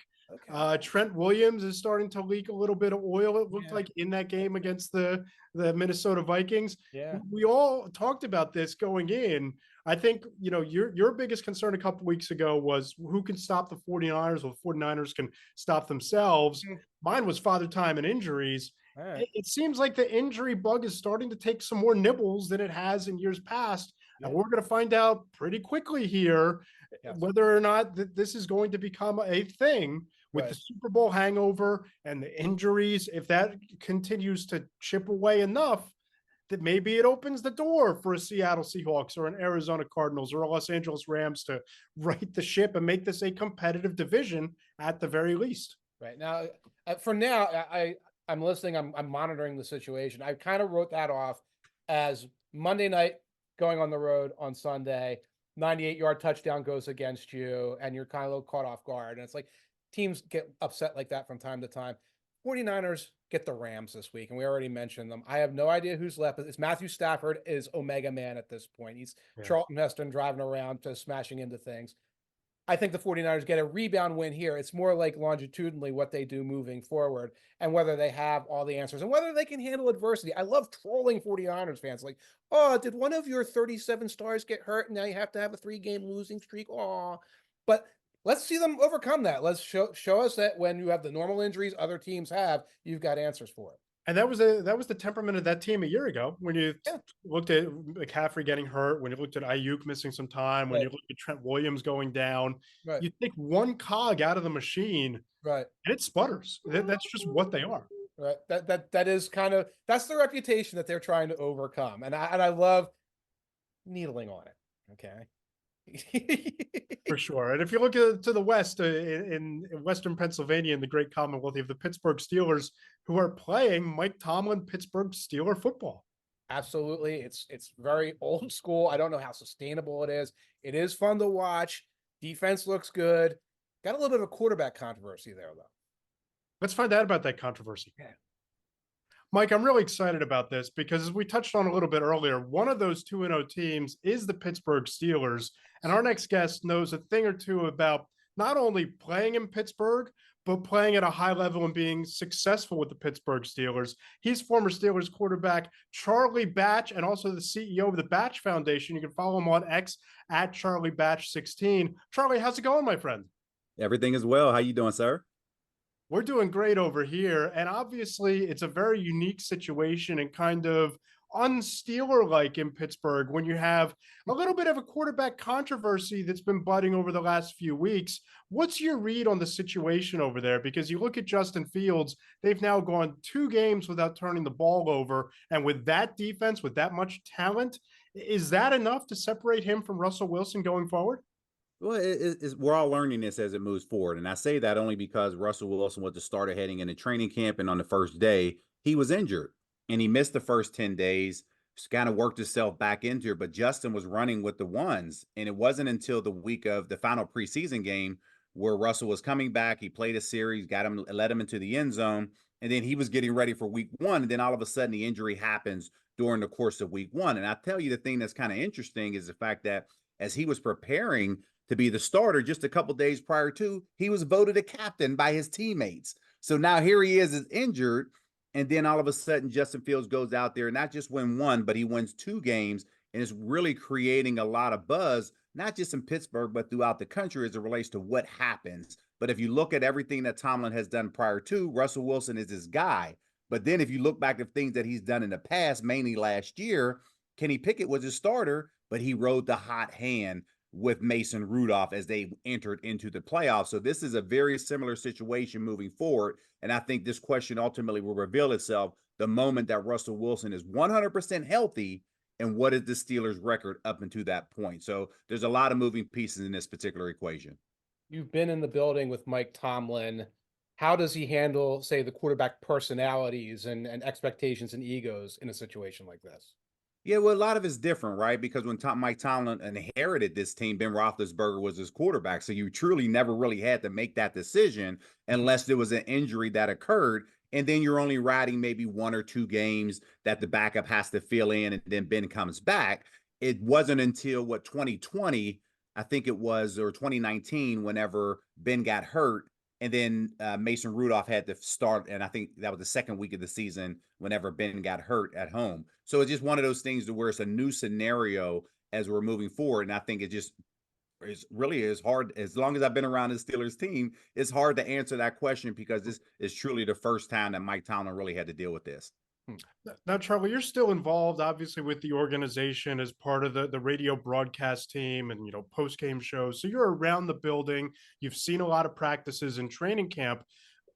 Okay. Trent Williams is starting to leak a little bit of oil. It looked like in that game against the Minnesota Vikings. Yeah. We all talked about this going in. I think, your biggest concern a couple weeks ago was who can stop the 49ers, or 49ers can stop themselves. Mine was father time and injuries. Right. It seems like the injury bug is starting to take some more nibbles than it has in years past. And we're going to find out pretty quickly here whether or not this is going to become a thing with the Super Bowl hangover and the injuries. If that continues to chip away enough, that maybe it opens the door for a Seattle Seahawks or an Arizona Cardinals or a Los Angeles Rams to right the ship and make this a competitive division at the very least. Right now, for now, I'm listening. I'm monitoring the situation. I kind of wrote that off as Monday night going on the road on Sunday, 98-yard touchdown goes against you, and you're kind of a little caught off guard. And it's like teams get upset like that from time to time. 49ers get the Rams this week, and we already mentioned them. I have no idea who's left. It's Matthew Stafford is Omega Man at this point. He's Charlton Heston driving around, just smashing into things. I think the 49ers get a rebound win here. It's more like longitudinally what they do moving forward and whether they have all the answers and whether they can handle adversity. I love trolling 49ers fans like, oh, did one of your 37 stars get hurt? And now you have to have a 3-game losing streak. Oh, but let's see them overcome that. Let's show us that when you have the normal injuries other teams have, you've got answers for it. And that was the temperament of that team a year ago when you looked at McCaffrey getting hurt, when you looked at Ayuk missing some time, when you looked at Trent Williams going down. You take one cog out of the machine, and it sputters. That's just what they are. Right. That is kind of that's the reputation that they're trying to overcome, and I love needling on it. Okay. For sure. And if you look to the West, in Western Pennsylvania, in the great Commonwealth, you have the Pittsburgh Steelers who are playing Mike Tomlin Pittsburgh Steeler football. Absolutely. It's very old school. I don't know how sustainable it is. It is fun to watch. Defense looks good. Got a little bit of a quarterback controversy there, though. Let's find out about that controversy. Mike, I'm really excited about this because, as we touched on a little bit earlier, one of those 2-0 teams is the Pittsburgh Steelers. And our next guest knows a thing or two about not only playing in Pittsburgh, but playing at a high level and being successful with the Pittsburgh Steelers. He's former Steelers quarterback Charlie Batch and also the CEO of the Batch Foundation. You can follow him on X at CharlieBatch16. Charlie, how's it going, my friend? Everything is well. How you doing, sir? We're doing great over here. And obviously, it's a very unique situation and kind of un-Steeler-like in Pittsburgh when you have a little bit of a quarterback controversy that's been budding over the last few weeks. What's your read on the situation over there? Because you look at Justin Fields, they've now gone 2 games without turning the ball over. And with that defense, with that much talent, is that enough to separate him from Russell Wilson going forward? Well, we're all learning this as it moves forward. And I say that only because Russell Wilson was the starter heading into training camp. And on the first day, he was injured and he missed the first 10 days, just kind of worked himself back into it. But Justin was running with the ones. And it wasn't until the week of the final preseason game where Russell was coming back. He played a series, led him into the end zone. And then he was getting ready for week 1. And then all of a sudden the injury happens during the course of week 1. And I tell you, the thing that's kind of interesting is the fact that as he was preparing to be the starter just a couple days prior to, he was voted a captain by his teammates. So now here he is injured. And then all of a sudden, Justin Fields goes out there and not just win 1, but he wins 2 games and is really creating a lot of buzz, not just in Pittsburgh, but throughout the country as it relates to what happens. But if you look at everything that Tomlin has done prior to, Russell Wilson is his guy. But then if you look back at things that he's done in the past, mainly last year, Kenny Pickett was his starter, but he rode the hot hand with Mason Rudolph as they entered into the playoffs. So this is a very similar situation moving forward. And I think this question ultimately will reveal itself the moment that Russell Wilson is 100% healthy. And what is the Steelers' record up until that point? So there's a lot of moving pieces in this particular equation. You've been in the building with Mike Tomlin. How does he handle, say, the quarterback personalities and expectations and egos in a situation like this? Yeah, well, a lot of it's different, right? Because when Mike Tomlin inherited this team, Ben Roethlisberger was his quarterback. So you truly never really had to make that decision unless there was an injury that occurred. And then you're only riding maybe one or two games that the backup has to fill in, and then Ben comes back. It wasn't until 2020, I think it was, or 2019, whenever Ben got hurt, and then Mason Rudolph had to start, and I think that was the second week of the season whenever Ben got hurt at home. So it's just one of those things to where it's a new scenario as we're moving forward. And I think it just is hard. As long as I've been around the Steelers team, it's hard to answer that question because this is truly the first time that Mike Tomlin really had to deal with this. Now, Charlie, you're still involved, obviously, with the organization as part of the radio broadcast team and, post game shows. So you're around the building. You've seen a lot of practices in training camp.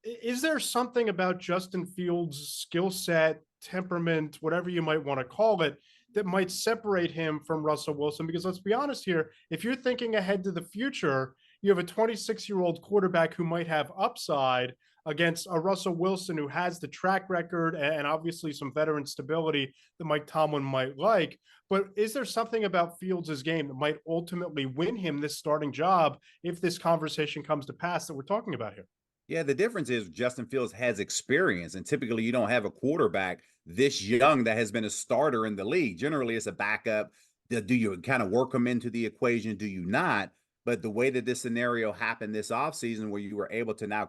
Is there something about Justin Fields' skill set, temperament, whatever you might want to call it, that might separate him from Russell Wilson? Because let's be honest here, if you're thinking ahead to the future, you have a 26-year-old quarterback who might have upside against a Russell Wilson who has the track record and obviously some veteran stability that Mike Tomlin might like. But is there something about Fields' game that might ultimately win him this starting job if this conversation comes to pass that we're talking about here? Yeah, the difference is Justin Fields has experience, and typically you don't have a quarterback this young that has been a starter in the league. Generally, it's a backup. Do you kind of work him into the equation? Do you not? But the way that this scenario happened this offseason, where you were able to now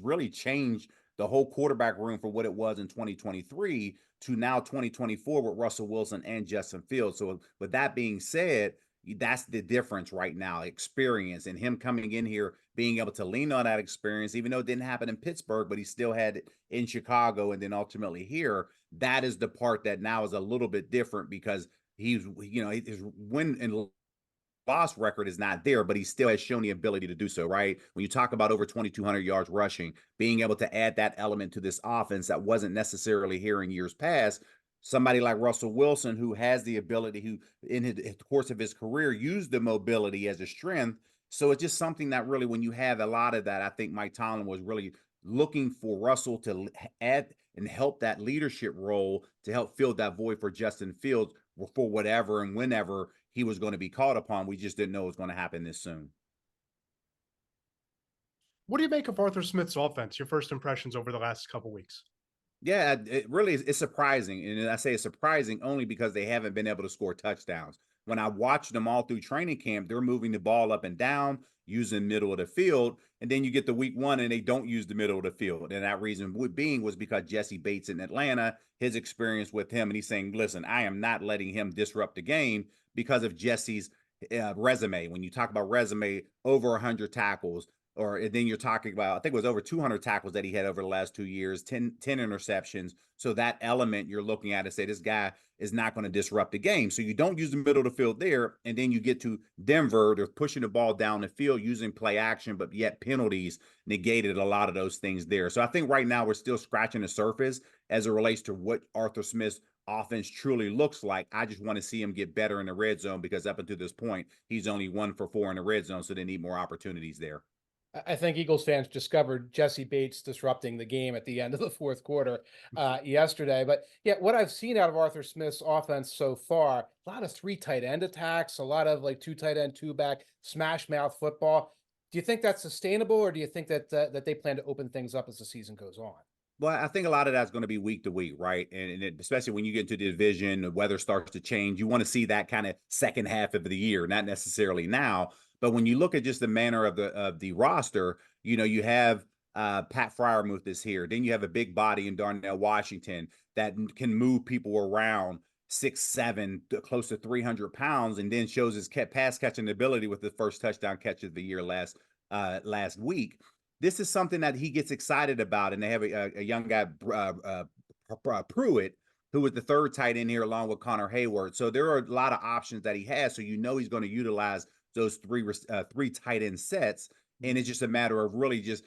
really change the whole quarterback room from what it was in 2023 to now 2024 with Russell Wilson and Justin Fields. So, with that being said, that's the difference right now, experience, and him coming in here being able to lean on that experience, even though it didn't happen in Pittsburgh, but he still had it in Chicago and then ultimately here. That is the part that now is a little bit different because he's, his win and loss record is not there, but he still has shown the ability to do so, right? When you talk about over 2,200 yards rushing, being able to add that element to this offense that wasn't necessarily here in years past, somebody like Russell Wilson, who has the ability, who in the course of his career used the mobility as a strength. So it's just something that really, when you have a lot of that, I think Mike Tomlin was really looking for Russell to add and help that leadership role to help fill that void for Justin Fields for whatever and whenever he was going to be called upon. We just didn't know it was going to happen this soon. What do you make of Arthur Smith's offense? Your first impressions over the last couple of weeks? Yeah, it really is. It's surprising. And I say it's surprising only because they haven't been able to score touchdowns. When I watched them all through training camp, they're moving the ball up and down, using middle of the field. And then you get to week one and they don't use the middle of the field. And that reason being was because Jesse Bates in Atlanta, his experience with him. And he's saying, listen, I am not letting him disrupt the game because of Jesse's resume. When you talk about resume, over 100 tackles, or then you're talking about, I think it was over 200 tackles that he had over the last 2 years, 10 interceptions. So that element you're looking at and say, this guy is not going to disrupt the game. So you don't use the middle of the field there. And then you get to Denver, they're pushing the ball down the field using play action, but yet penalties negated a lot of those things there. So I think right now we're still scratching the surface as it relates to what Arthur Smith's offense truly looks like. I just want to see him get better in the red zone because up until this point, he's only 1 for 4 in the red zone. So they need more opportunities there. I think Eagles fans discovered Jesse Bates disrupting the game at the end of the fourth quarter yesterday. But yeah, what I've seen out of Arthur Smith's offense so far, a lot of 3 tight end attacks, a lot of like 2 tight end, 2 back, smash mouth football. Do you think that's sustainable, or do you think that that they plan to open things up as the season goes on? Well, I think a lot of that's going to be week to week, right? And especially when you get into the division, the weather starts to change. You want to see that kind of second half of the year, not necessarily now. But when you look at just the manner of the roster, you have Pat Fryermuth is here. Then you have a big body in Darnell Washington that can move people around 6'7", close to 300 pounds, and then shows his pass catching ability with the first touchdown catch of the year last week. This is something that he gets excited about, and they have a young guy, Pruitt, who was the third tight end here along with Connor Hayward. So there are a lot of options that he has. So he's going to utilize those three tight end sets, and it's just a matter of really just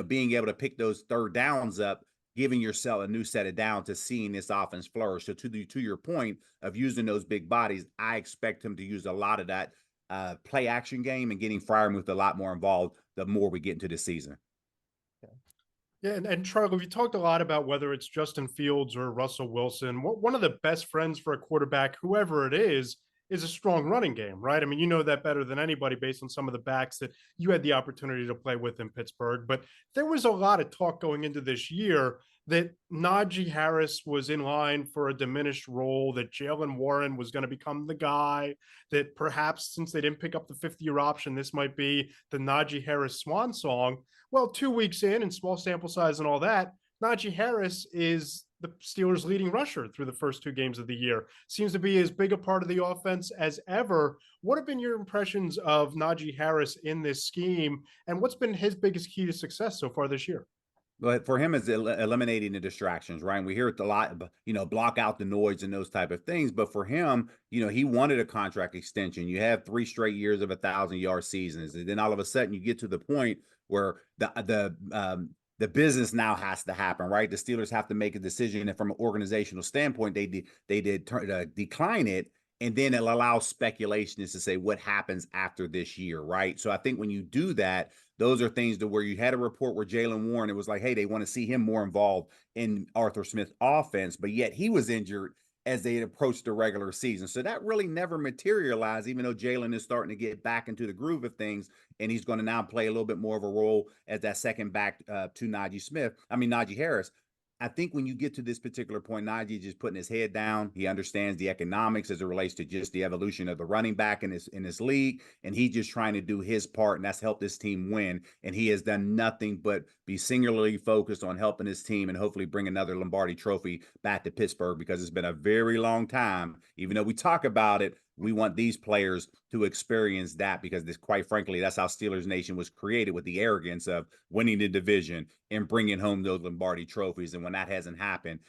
being able to pick those third downs up, giving yourself a new set of downs to seeing this offense flourish. So to your point of using those big bodies, I expect him to use a lot of that play action game and getting Freiermuth a lot more involved the more we get into the season. Yeah, and Charlie, we talked a lot about whether it's Justin Fields or Russell Wilson. One of the best friends for a quarterback, whoever it is a strong running game, right? I mean, you know that better than anybody based on some of the backs that you had the opportunity to play with in Pittsburgh. But there was a lot of talk going into this year that Najee Harris was in line for a diminished role, that Jalen Warren was going to become the guy, that perhaps since they didn't pick up the fifth-year option, this might be the Najee Harris swan song. Well, 2 weeks in and small sample size and all that, Najee Harris is the Steelers' leading rusher through the first 2 games of the year. Seems to be as big a part of the offense as ever. What have been your impressions of Najee Harris in this scheme, and what's been his biggest key to success so far this year? But for him, it's eliminating the distractions, right? And we hear it a lot, block out the noise and those type of things. But for him, he wanted a contract extension. You have 3 straight years of 1,000-yard seasons, and then all of a sudden you get to the point where the business now has to happen, right? The Steelers have to make a decision, and from an organizational standpoint, they did decline it. And then it allows speculation to say what happens after this year, right? So I think when you do that, those are things to where you had a report where Jalen Warren, it was like, hey, they want to see him more involved in Arthur Smith's offense, but yet he was injured as they approached the regular season. So that really never materialized, even though Jalen is starting to get back into the groove of things, and he's going to now play a little bit more of a role as that second back to Najee Harris. I think when you get to this particular point, Najee just putting his head down. He understands the economics as it relates to just the evolution of the running back in this league, and he's just trying to do his part, and that's helped this team win. And he has done nothing but be singularly focused on helping his team and hopefully bring another Lombardi Trophy back to Pittsburgh, because it's been a very long time. Even though we talk about it, we want these players to experience that, because quite frankly, that's how Steelers Nation was created, with the arrogance of winning the division and bringing home those Lombardi trophies. And when that hasn't happened,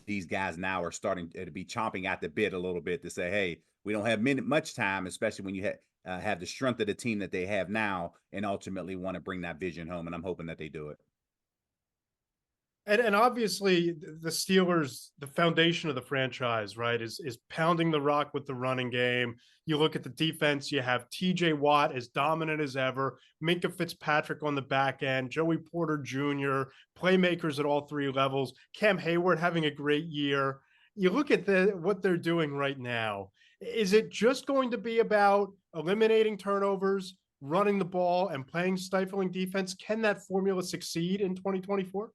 these guys now are starting to be chomping at the bit a little bit to say, hey, we don't have much time, especially when you have the strength of the team that they have now, and ultimately want to bring that vision home. And I'm hoping that they do it. And obviously the Steelers, the foundation of the franchise, right, is pounding the rock with the running game. You look at the defense, you have TJ Watt as dominant as ever, Minkah Fitzpatrick on the back end, Joey Porter Jr., playmakers at all 3 levels, Cam Hayward having a great year. You look at what they're doing right now. Is it just going to be about eliminating turnovers, running the ball, and playing stifling defense? Can that formula succeed in 2024?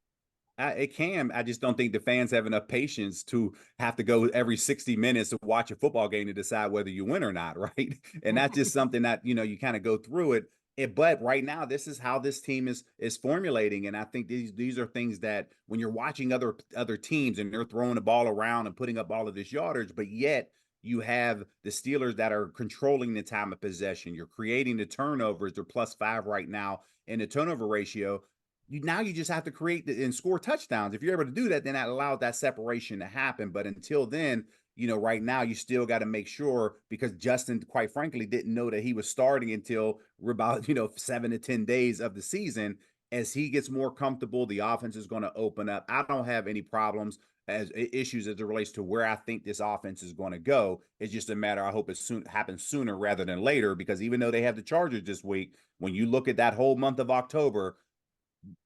It can. I just don't think the fans have enough patience to have to go every 60 minutes to watch a football game to decide whether you win or not, right? And that's just something that, you kind of go through it. But right now, this is how this team is formulating. And I think these are things that when you're watching other teams and they're throwing the ball around and putting up all of this yardage, but yet you have the Steelers that are controlling the time of possession. You're creating the turnovers. They're +5 right now in the turnover ratio. You just have to create and score touchdowns. If you're able to do that, then that allowed that separation to happen. But until then, right now you still got to make sure, because Justin, quite frankly, didn't know that he was starting until we're about, 7 to 10 days of the season. As he gets more comfortable, the offense is going to open up. I don't have any problems as issues as it relates to where I think this offense is going to go. It's just a matter, I hope it happens sooner rather than later, because even though they have the Chargers this week, when you look at that whole month of October,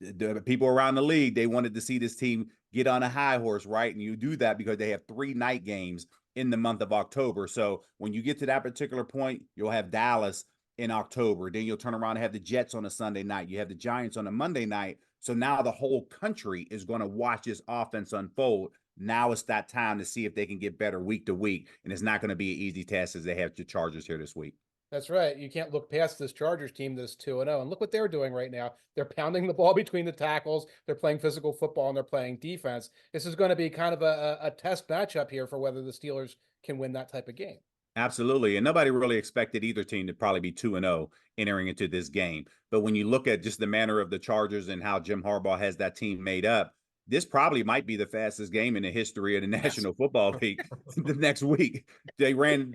the people around the league, they wanted to see this team get on a high horse, right? And you do that because they have 3 night games in the month of October. So when you get to that particular point, you'll have Dallas in October. Then you'll turn around and have the Jets on a Sunday night. You have the Giants on a Monday night. So now the whole country is going to watch this offense unfold. Now it's that time to see if they can get better week to week. And it's not going to be an easy task as they have the Chargers here this week. That's right. You can't look past this Chargers team that's 2-0. And look what they're doing right now. They're pounding the ball between the tackles. They're playing physical football, and they're playing defense. This is going to be kind of a test matchup here for whether the Steelers can win that type of game. Absolutely. And nobody really expected either team to probably be 2-0 entering into this game. But when you look at just the manner of the Chargers and how Jim Harbaugh has that team made up, this probably might be the fastest game in the history of the National Football League the next week. They ran,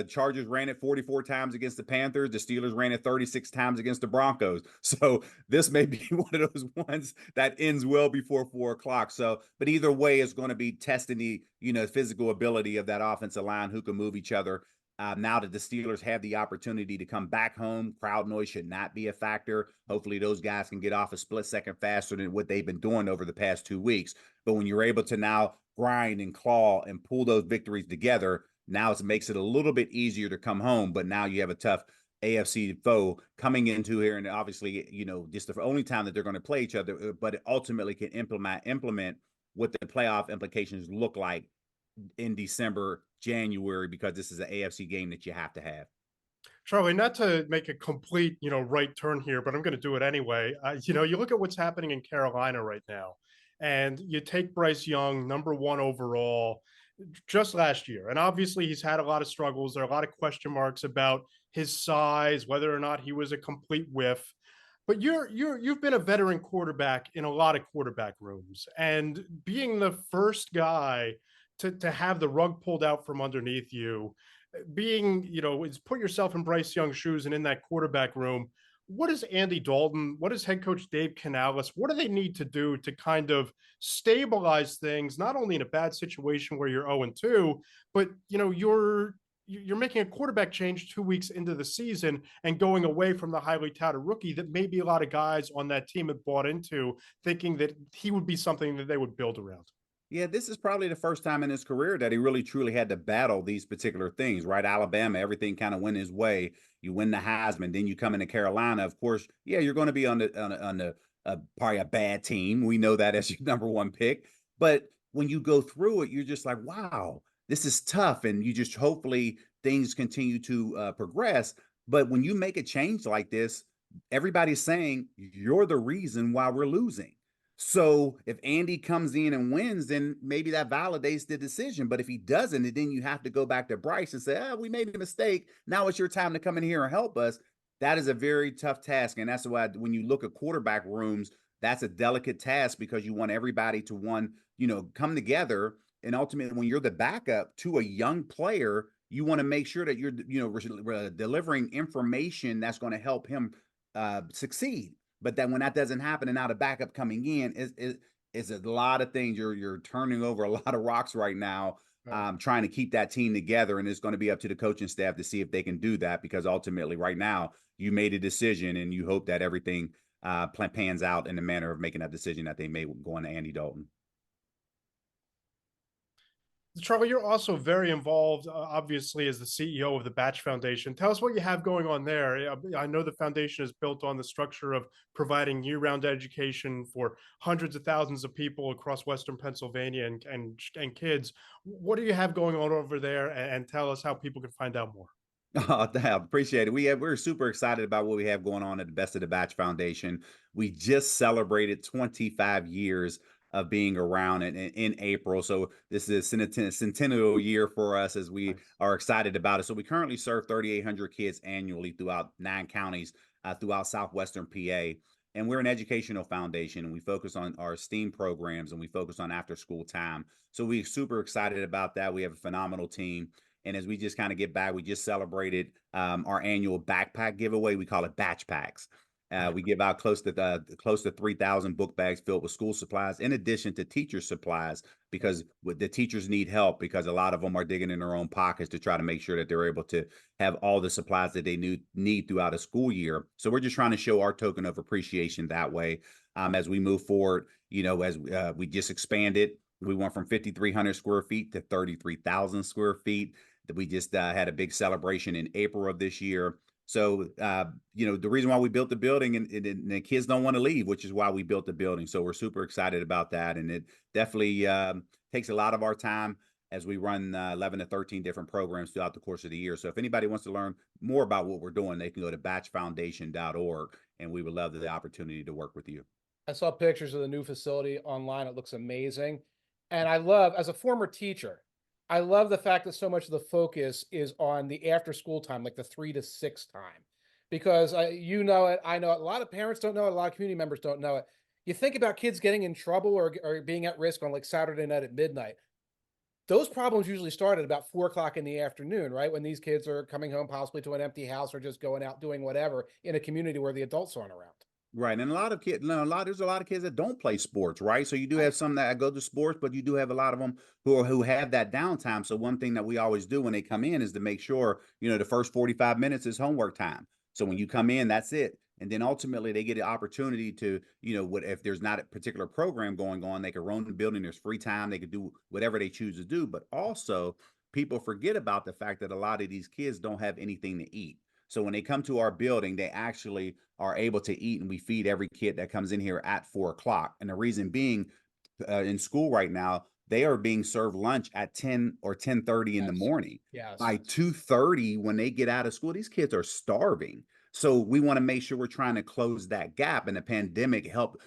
Chargers ran it 44 times against the Panthers. The Steelers ran it 36 times against the Broncos. So this may be one of those ones that ends well before 4 o'clock. So, but either way, it's going to be testing the, physical ability of that offensive line, who can move each other. Now that the Steelers have the opportunity to come back home, crowd noise should not be a factor. Hopefully, those guys can get off a split second faster than what they've been doing over the past 2 weeks. But when you're able to now grind and claw and pull those victories together, now it makes it a little bit easier to come home. But now you have a tough AFC foe coming into here, and obviously, just the only time that they're going to play each other, but it ultimately can implement what the playoff implications look like in December, January, because this is an AFC game that you have to have. Charlie, not to make a complete, right turn here, but I'm going to do it anyway. You look at what's happening in Carolina right now, and you take Bryce Young, number 1 overall, just last year, and obviously he's had a lot of struggles. There are a lot of question marks about his size, whether or not he was a complete whiff. But you've been a veteran quarterback in a lot of quarterback rooms, and being the first guy to have the rug pulled out from underneath you, being, is put yourself in Bryce Young's shoes and in that quarterback room. What is Andy Dalton? What is head coach Dave Canales? What do they need to do to kind of stabilize things, not only in a bad situation where you're 0-2, but you're making a quarterback change 2 weeks into the season and going away from the highly touted rookie that maybe a lot of guys on that team have bought into, thinking that he would be something that they would build around. Yeah, this is probably the first time in his career that he really truly had to battle these particular things, right? Alabama, everything kind of went his way. You win the Heisman, then you come into Carolina. Of course, yeah, you're going to be on the probably a bad team. We know that as your number 1 pick. But when you go through it, you're just like, wow, this is tough. And you just hopefully things continue to progress. But when you make a change like this, everybody's saying you're the reason why we're losing. So if Andy comes in and wins, then maybe that validates the decision. But if he doesn't, and then you have to go back to Bryce and say, we made a mistake. Now it's your time to come in here and help us. That is a very tough task. And that's why when you look at quarterback rooms, that's a delicate task, because you want everybody to come together. And ultimately, when you're the backup to a young player, you want to make sure that you're, delivering information that's going to help him succeed. But then when that doesn't happen, and now the backup coming in is a lot of things. You're turning over a lot of rocks right now, trying to keep that team together. And it's going to be up to the coaching staff to see if they can do that, because ultimately right now you made a decision and you hope that everything pans out in the manner of making that decision that they made going to Andy Dalton. Charlie, you're also very involved, obviously, as the CEO of the Batch Foundation. Tell us what you have going on there. I know the foundation is built on the structure of providing year-round education for hundreds of thousands of people across Western Pennsylvania and kids. What do you have going on over there? And tell us how people can find out more. Oh, I appreciate it. We're super excited about what we have going on at the Best of the Batch Foundation. We just celebrated 25 years of being around in April. So this is a centennial year for us, as we are excited about it. So we currently serve 3,800 kids annually throughout 9 counties throughout southwestern PA. And we're an educational foundation, and we focus on our STEAM programs, and we focus on after school time. So we're super excited about that. We have a phenomenal team. And as we just kind of get back, we just celebrated our annual backpack giveaway. We call it Batch Packs. We give out close to 3,000 book bags filled with school supplies, in addition to teacher supplies, because the teachers need help, because a lot of them are digging in their own pockets to try to make sure that they're able to have all the supplies that they need throughout a school year. So we're just trying to show our token of appreciation that way. As we move forward, as we just expanded, we went from 5,300 square feet to 33,000 square feet. We just had a big celebration in April of this year. So, the reason why we built the building, and the kids don't want to leave, which is why we built the building. So we're super excited about that. And it definitely takes a lot of our time as we run 11 to 13 different programs throughout the course of the year. So if anybody wants to learn more about what we're doing, they can go to batchfoundation.org, and we would love the opportunity to work with you. I saw pictures of the new facility online. It looks amazing. And I love, as a former teacher, I love the fact that so much of the focus is on the after school time, like the 3 to 6 time, because you know it, I know it. A lot of parents don't know it. A lot of community members don't know it. You think about kids getting in trouble or being at risk on like Saturday night at midnight. Those problems usually start at about 4 o'clock in the afternoon, right? When these kids are coming home possibly to an empty house or just going out doing whatever in a community where the adults aren't around. Right. And a lot of kids, no, there's a lot of kids that don't play sports, right? So you do have some that go to sports, but you do have a lot of them who have that downtime. So one thing that we always do when they come in is to make sure, the first 45 minutes is homework time. So when you come in, that's it. And then ultimately they get an opportunity to, what if there's not a particular program going on, they can roam the building, there's free time, they could do whatever they choose to do. But also people forget about the fact that a lot of these kids don't have anything to eat. So when they come to our building, they actually are able to eat, and we feed every kid that comes in here at 4 o'clock. And the reason being, in school right now, they are being served lunch at 10 or 10:30 in the Yes. morning. Yes. By 2:30, when they get out of school, these kids are starving. So we want to make sure we're trying to close that gap. And the pandemic helped,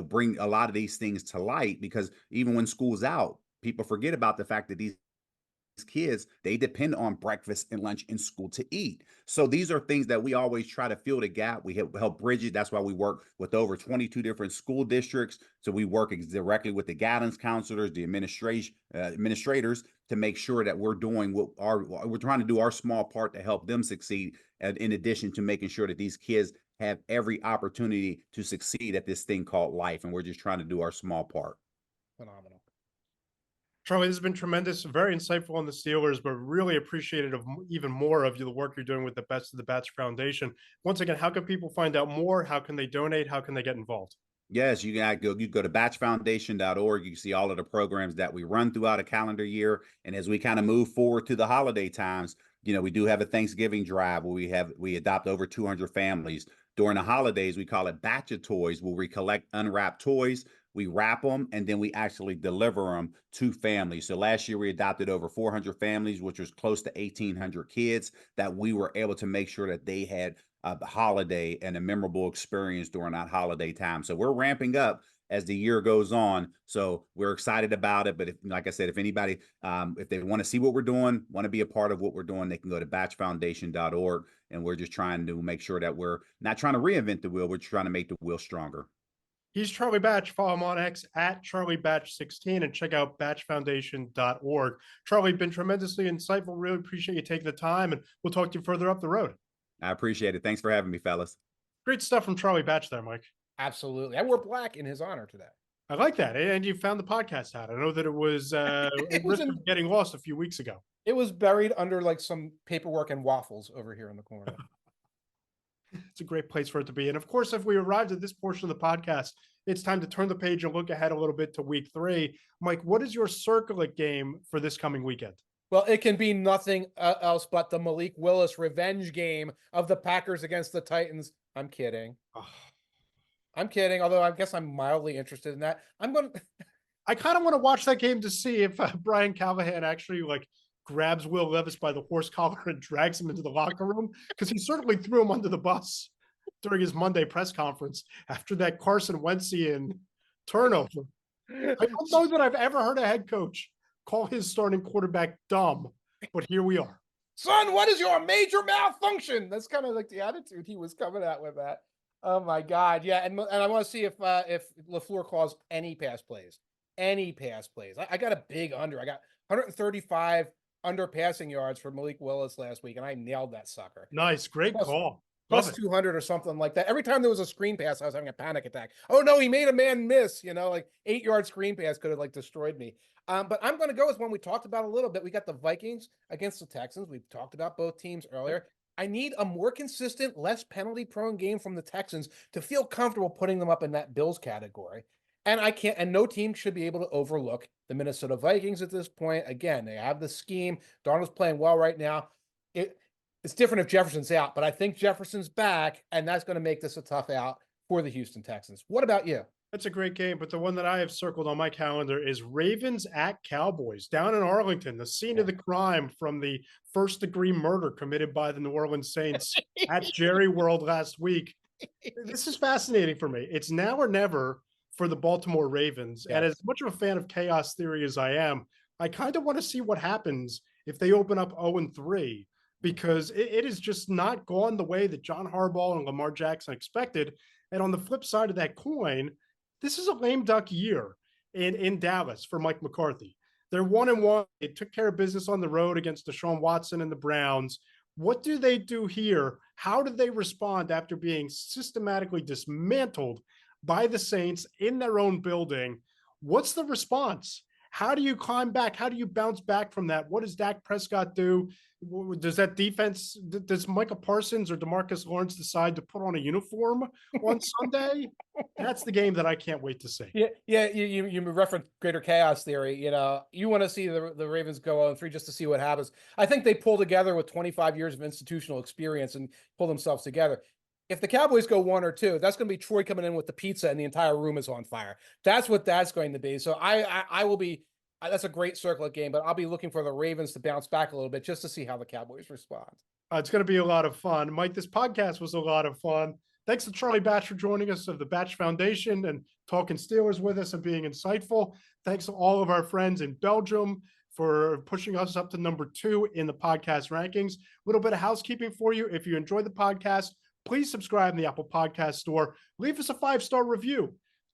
bring a lot of these things to light, because even when school's out, people forget about the fact that these kids, they depend on breakfast and lunch in school to eat. So these are things that we always try to fill the gap. We help bridge it. That's why we work with over 22 different school districts. So we work directly with the guidance counselors, the administrators, to make sure that we're doing we're trying to do our small part to help them succeed. And in addition to making sure that these kids have every opportunity to succeed at this thing called life. And we're just trying to do our small part. Phenomenal. Charlie, this has been tremendous, very insightful on the Steelers, but really appreciated even more of the work you're doing with the Best of the Bats Foundation. Once again, how can people find out more? How can they donate? How can they get involved? Yes, you go to batchfoundation.org. You can see all of the programs that we run throughout a calendar year. And as we kind of move forward to the holiday times, we do have a Thanksgiving drive where we adopt over 200 families. During the holidays, we call it Batch of Toys, where we collect unwrapped toys, we wrap them, and then we actually deliver them to families. So last year we adopted over 400 families, which was close to 1,800 kids that we were able to make sure that they had the holiday and a memorable experience during that holiday time. So we're ramping up as the year goes on. So we're excited about it. But like I said, if anybody, if they want to see what we're doing, want to be a part of what we're doing, they can go to batchfoundation.org. And we're just trying to make sure that we're not trying to reinvent the wheel. We're trying to make the wheel stronger. He's Charlie Batch. Follow him on X at CharlieBatch16 and check out batchfoundation.org. Charlie, been tremendously insightful. Really appreciate you taking the time, and we'll talk to you further up the road. I appreciate it. Thanks for having me, fellas. Great stuff from Charlie Batch there, Mike. Absolutely. I wore black in his honor today. I like that. And you found the podcast out. I know that it was at risk of getting lost a few weeks ago. It was buried under like some paperwork and waffles over here in the corner. It's a great place for it to be. And of course, if we arrived at this portion of the podcast, it's time to turn the page and look ahead a little bit to week 3. Mike, what is your circle it game for this coming weekend? Well, it can be nothing else but the Malik Willis revenge game of the Packers against the Titans. I'm kidding. Oh. I'm kidding. Although I guess I'm mildly interested in that. I kind of want to watch that game to see if Brian Callahan actually grabs Will Levis by the horse collar and drags him into the locker room, because he certainly threw him under the bus during his Monday press conference after that Carson Wentzian turnover. I don't know that I've ever heard a head coach call his starting quarterback dumb, but here we are. Son, what is your major malfunction? That's kind of like the attitude he was coming out with that. Oh my God. Yeah. And I want to see if LaFleur calls any pass plays. I got a big under. I got 135 under passing yards for Malik Willis last week, and I nailed that sucker. Nice. Great call. Plus 200 or something like that. Every time there was a screen pass, I was having a panic attack. Oh no, he made a man miss, 8-yard screen pass could have destroyed me. But I'm going to go with one we talked about a little bit. We got the Vikings against the Texans. We've talked about both teams earlier. I need a more consistent, less penalty prone game from the Texans to feel comfortable putting them up in that Bills category. And no team should be able to overlook the Minnesota Vikings at this point. Again, they have the scheme. Darnold's playing well right now. It's different if Jefferson's out, but I think Jefferson's back, and that's going to make this a tough out for the Houston Texans. What about you? That's a great game, but the one that I have circled on my calendar is Ravens at Cowboys down in Arlington, the scene of the crime from the first-degree murder committed by the New Orleans Saints at Jerry World last week. This is fascinating for me. It's now or never for the Baltimore Ravens. Yes. And as much of a fan of chaos theory as I am, I kind of want to see what happens if they open up 0-3, because it is just not gone the way that John Harbaugh and Lamar Jackson expected. And on the flip side of that coin, this is a lame duck year in Dallas for Mike McCarthy. They're 1-1. They took care of business on the road against Deshaun Watson and the Browns. What do they do here? How do they respond after being systematically dismantled by the Saints in their own building? What's the response? How do you climb back? How do you bounce back from that? What does Dak Prescott do? Does that defense, does Micah Parsons or DeMarcus Lawrence decide to put on a uniform on Sunday? That's the game that I can't wait to see. Yeah. You referenced greater chaos theory. You know, you want to see the Ravens go 0-3 just to see what happens. I think they pull together with 25 years of institutional experience and pull themselves together. If the Cowboys go 1 or 2, that's going to be Troy coming in with the pizza and the entire room is on fire. That's what that's going to be. So I will be. That's a great circlet game, but I'll be looking for the Ravens to bounce back a little bit just to see how the Cowboys respond. It's going to be a lot of fun. Mike, this podcast was a lot of fun. Thanks to Charlie Batch for joining us of the Batch Foundation and talking Steelers with us and being insightful. Thanks to all of our friends in Belgium for pushing us up to number 2 in the podcast rankings. A little bit of housekeeping for you. If you enjoyed the podcast, please subscribe in the Apple Podcast Store. Leave us a 5-star review.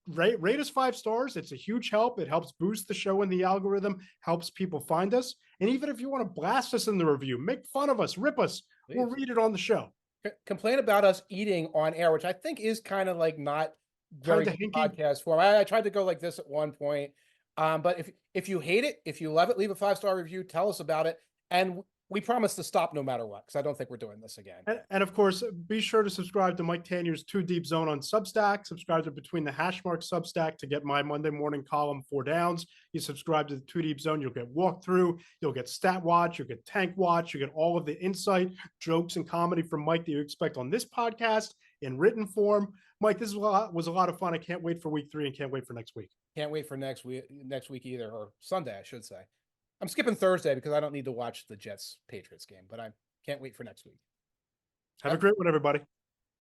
Rate us 5 stars. It's a huge help. It helps boost the show in the algorithm, helps people find us. And even if you want to blast us in the review, make fun of us, rip us, please. We'll read it on the show. Complain about us eating on air, which I think is kind of like not very good podcast form. I tried to go like this at one point. But if you hate it, if you love it, leave a 5-star review, tell us about it. And we promise to stop no matter what, because I don't think we're doing this again. And of course, be sure to subscribe to Mike Tanier's 2 Deep Zone on Substack. Subscribe to Between the Hashmark Substack to get my Monday morning column 4 Downs. You subscribe to the 2 Deep Zone, you'll get walkthrough, you'll get stat watch, you'll get tank watch, you get all of the insight, jokes, and comedy from Mike that you expect on this podcast in written form. Mike, this was a lot of fun. I can't wait for week 3 and can't wait for next week. Can't wait for next week either, or Sunday, I should say. I'm skipping Thursday because I don't need to watch the Jets-Patriots game, but I can't wait for next week. Have a great one, everybody.